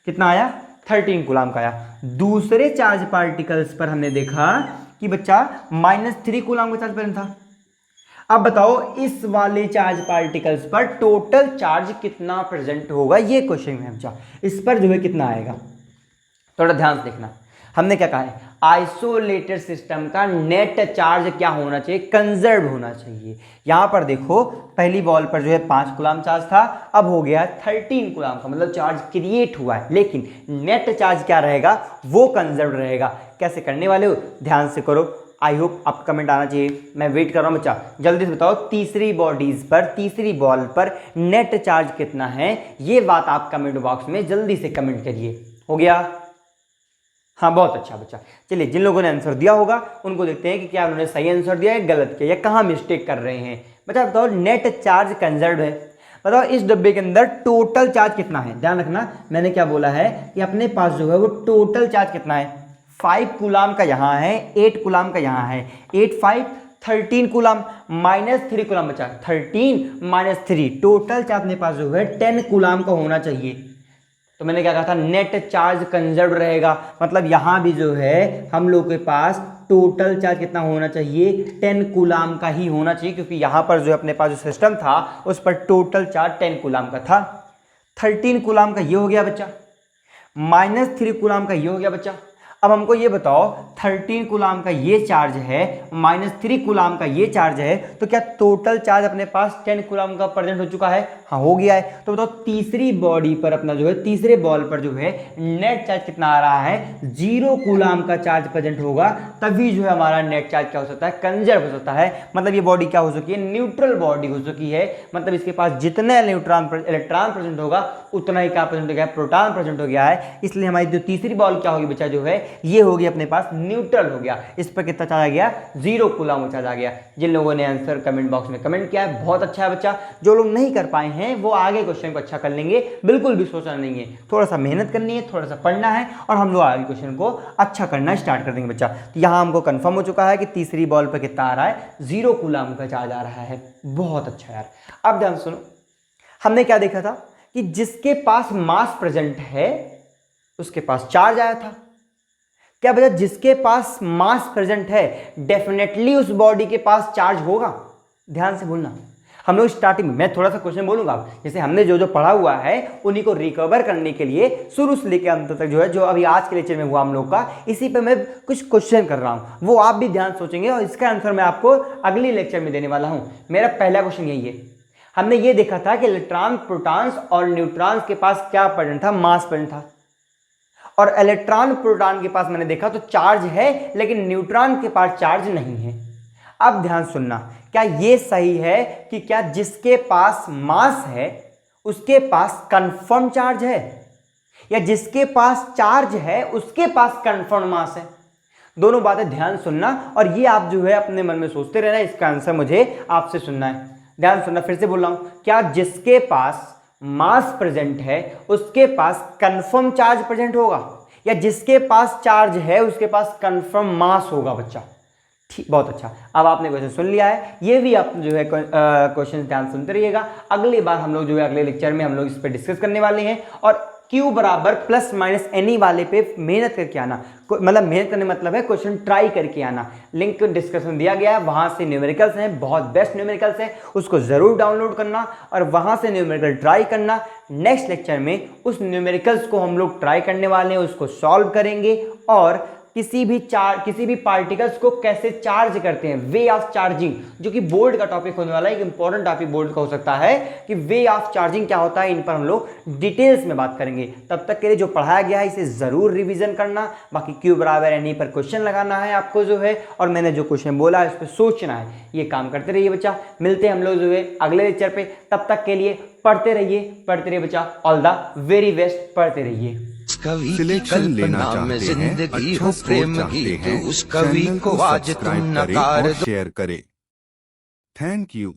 कितना आया? 13 कूलाम का आया। दूसरे चार्ज पार्टिकल्स पर हमने देखा कि बच्चा -3 कूलाम का चार्ज प्रेजेंट था। अब बताओ इस वाले चार्ज पार्टिकल्स पर टोटल चार्ज कितना प्रेजेंट होगा? ये क्वेश्चन है बच्चा। इस पर जो है कितना आएगा? थोड़ा ध्यान से देखना। हमने क्या कहा है? आइसोलेटेड सिस्टम का नेट चार्ज क्या होना चाहिए, कंजर्व होना चाहिए। यहां पर देखो पहली बॉल पर जो है 5 कूलम चार्ज था, अब हो गया 13 कूलम का, मतलब चार्ज क्रिएट हुआ है, लेकिन नेट चार्ज क्या रहेगा, वो कंजर्व रहेगा। कैसे करने वाले हो, ध्यान से करो। आई होप आप कमेंट आना चाहिए, मैं वेट कर रहा हूं बच्चा। जल्दी से बताओ तीसरी बॉडीज पर, तीसरी बॉल पर नेट चार्ज कितना है, ये बात आप कमेंट बॉक्स में जल्दी से कमेंट करिए। हो गया? हाँ, बहुत अच्छा बच्चा। चलिए, जिन लोगों ने आंसर दिया होगा उनको देखते हैं कि क्या उन्होंने सही आंसर दिया है, गलत किया, या कहाँ मिस्टेक कर रहे हैं। बच्चा बताओ, नेट चार्ज कंजर्व है। बताओ इस डब्बे के अंदर टोटल चार्ज कितना है। ध्यान रखना, मैंने क्या बोला है कि अपने पास जो है वो टोटल चार्ज कितना है। 5 कूलम का यहाँ है, 8 कूलम का यहाँ है, 8 5 13 कूलम माइनस 3 कूलम बचा, 13 माइनस 3, टोटल चार्ज अपने पास जो है 10 कूलम का होना चाहिए। तो मैंने क्या कहा था, नेट चार्ज कंजर्व रहेगा, मतलब यहां भी जो है हम लोग के पास टोटल चार्ज कितना होना चाहिए, 10 कूलम का ही होना चाहिए, क्योंकि यहां पर जो अपने पास जो सिस्टम था उस पर टोटल चार्ज 10 कूलम का था। 13 कूलम का ये हो गया बच्चा, माइनस 3 कूलम का ये हो गया बच्चा। अब हमको ये बताओ 13 कूलम का ये चार्ज है, माइनस 3 कूलम का ये चार्ज है, तो क्या टोटल चार्ज अपने पास 10 कूलम का प्रेजेंट हो चुका है? हाँ, हो गया है। तो बताओ तीसरी बॉडी पर अपना जो है, तीसरे बॉल पर जो है नेट चार्ज कितना आ रहा है, 0 कूलम का चार्ज प्रेजेंट होगा, तभी जो है हमारा नेट चार्ज क्या हो सकता है, कंजर्व हो सकता है। मतलब ये बॉडी क्या हो चुकी है, न्यूट्रल बॉडी हो चुकी है, मतलब इसके पास जितने इलेक्ट्रॉन प्रेजेंट होगा उतना ही क्या प्रेजेंट हो गया, प्रोटॉन प्रेजेंट हो गया है। इसलिए हमारी जो तीसरी बॉल क्या होगी बच्चा, जो है ये होगी अपने पास न्यूट्रल हो गया। इस पर कितना चार्ज आ गया, 0 कूलम चार्ज आ गया। जिन लोगों ने आंसर कमेंट बॉक्स में कमेंट किया है, बहुत अच्छा है बच्चा। जो लोग नहीं कर पाए हैं वो आगे क्वेश्चन को अच्छा कर लेंगे, बिल्कुल भी सोचना नहीं है, थोड़ा सा मेहनत करनी है, थोड़ा सा पढ़ना है, और हम लोग आगे क्वेश्चन को अच्छा करना स्टार्ट कर देंगे बच्चा। तो यहाँ हमको कंफर्म हो चुका है कि तीसरी बॉल पर कितना आ रहा है, 0 कूलम का चार्ज आ रहा है। बहुत अच्छा यार। अब ध्यान सुनो, हमने क्या देखा था कि जिसके पास मास प्रेजेंट है उसके पास चार्ज आया था। क्या बता, जिसके पास मास प्रेजेंट है डेफिनेटली उस बॉडी के पास चार्ज होगा। ध्यान से बोलना, हम लोग स्टार्टिंग में, मैं थोड़ा सा क्वेश्चन बोलूंगा, जैसे हमने जो जो पढ़ा हुआ है उन्हीं को रिकवर करने के लिए शुरू से लेकर अंत तक जो है, जो अभी आज के लेक्चर में हुआ हम लोग का, इसी पे मैं कुछ क्वेश्चन कर रहा हूं, वो आप भी ध्यान सोचेंगे और इसका आंसर मैं आपको अगले लेक्चर में देने वाला हूं। मेरा पहला क्वेश्चन यही है, हमने ये देखा था कि इलेक्ट्रॉन, प्रोटॉन्स और न्यूट्रॉन्स के पास क्या प्रेजेंट था, मास प्रेजेंट था, और इलेक्ट्रॉन प्रोटॉन के पास मैंने देखा तो चार्ज है, लेकिन न्यूट्रॉन के पास चार्ज नहीं है। अब ध्यान सुनना, क्या ये सही है कि क्या जिसके पास मास है उसके पास कंफर्म चार्ज है, या जिसके पास चार्ज है उसके पास कंफर्म मास है? दोनों बातें ध्यान सुनना, और ये आप जो है अपने मन में सोचते रहना, इसका आंसर मुझे आपसे सुनना है। ध्यान सुनना, फिर से बोल रहा हूं, क्या जिसके पास मास प्रेजेंट है उसके पास कंफर्म चार्ज प्रेजेंट होगा, या जिसके पास चार्ज है उसके पास कंफर्म मास होगा बच्चा? ठीक, बहुत अच्छा। अब आपने क्वेश्चन सुन लिया है, ये भी आप जो है क्वेश्चन ध्यान सुनते रहिएगा। अगली बार हम लोग जो है अगले लेक्चर में हम लोग इस पर डिस्कस करने वाले हैं, और Q बराबर प्लस माइनस एनी वाले पे मेहनत करके आना, मतलब मेहनत करने मतलब है क्वेश्चन ट्राई करके आना। लिंक डिस्क्रिप्शन दिया गया है, वहां से न्यूमेरिकल्स हैं, बहुत बेस्ट न्यूमेरिकल्स हैं, उसको जरूर डाउनलोड करना और वहां से न्यूमेरिकल ट्राई करना। नेक्स्ट लेक्चर में उस न्यूमेरिकल्स को हम लोग ट्राई करने वाले हैं, उसको सॉल्व करेंगे, और किसी भी पार्टिकल्स को कैसे चार्ज करते हैं, वे ऑफ चार्जिंग, जो कि बोर्ड का टॉपिक होने वाला है, एक इंपॉर्टेंट टॉपिक बोर्ड का हो सकता है कि वे ऑफ चार्जिंग क्या होता है, इन पर हम लोग डिटेल्स में बात करेंगे। तब तक के लिए जो पढ़ाया गया है इसे जरूर रिवीजन करना, बाकी Q बराबर एनी पर क्वेश्चन लगाना है आपको जो है, और मैंने जो क्वेश्चन बोला है उस पर सोचना है। ये काम करते रहिए बच्चा, मिलते हैं हम लोग जो है अगले लेक्चर पे। तब तक के लिए पढ़ते रहिए बच्चा, ऑल द वेरी बेस्ट, पढ़ते रहिए। सिलेक्शन लेना चाहते हैं, अच्छा स्कोर चाहते हैं, उस कवि को आज तुम नकार शेयर करें। Thank you.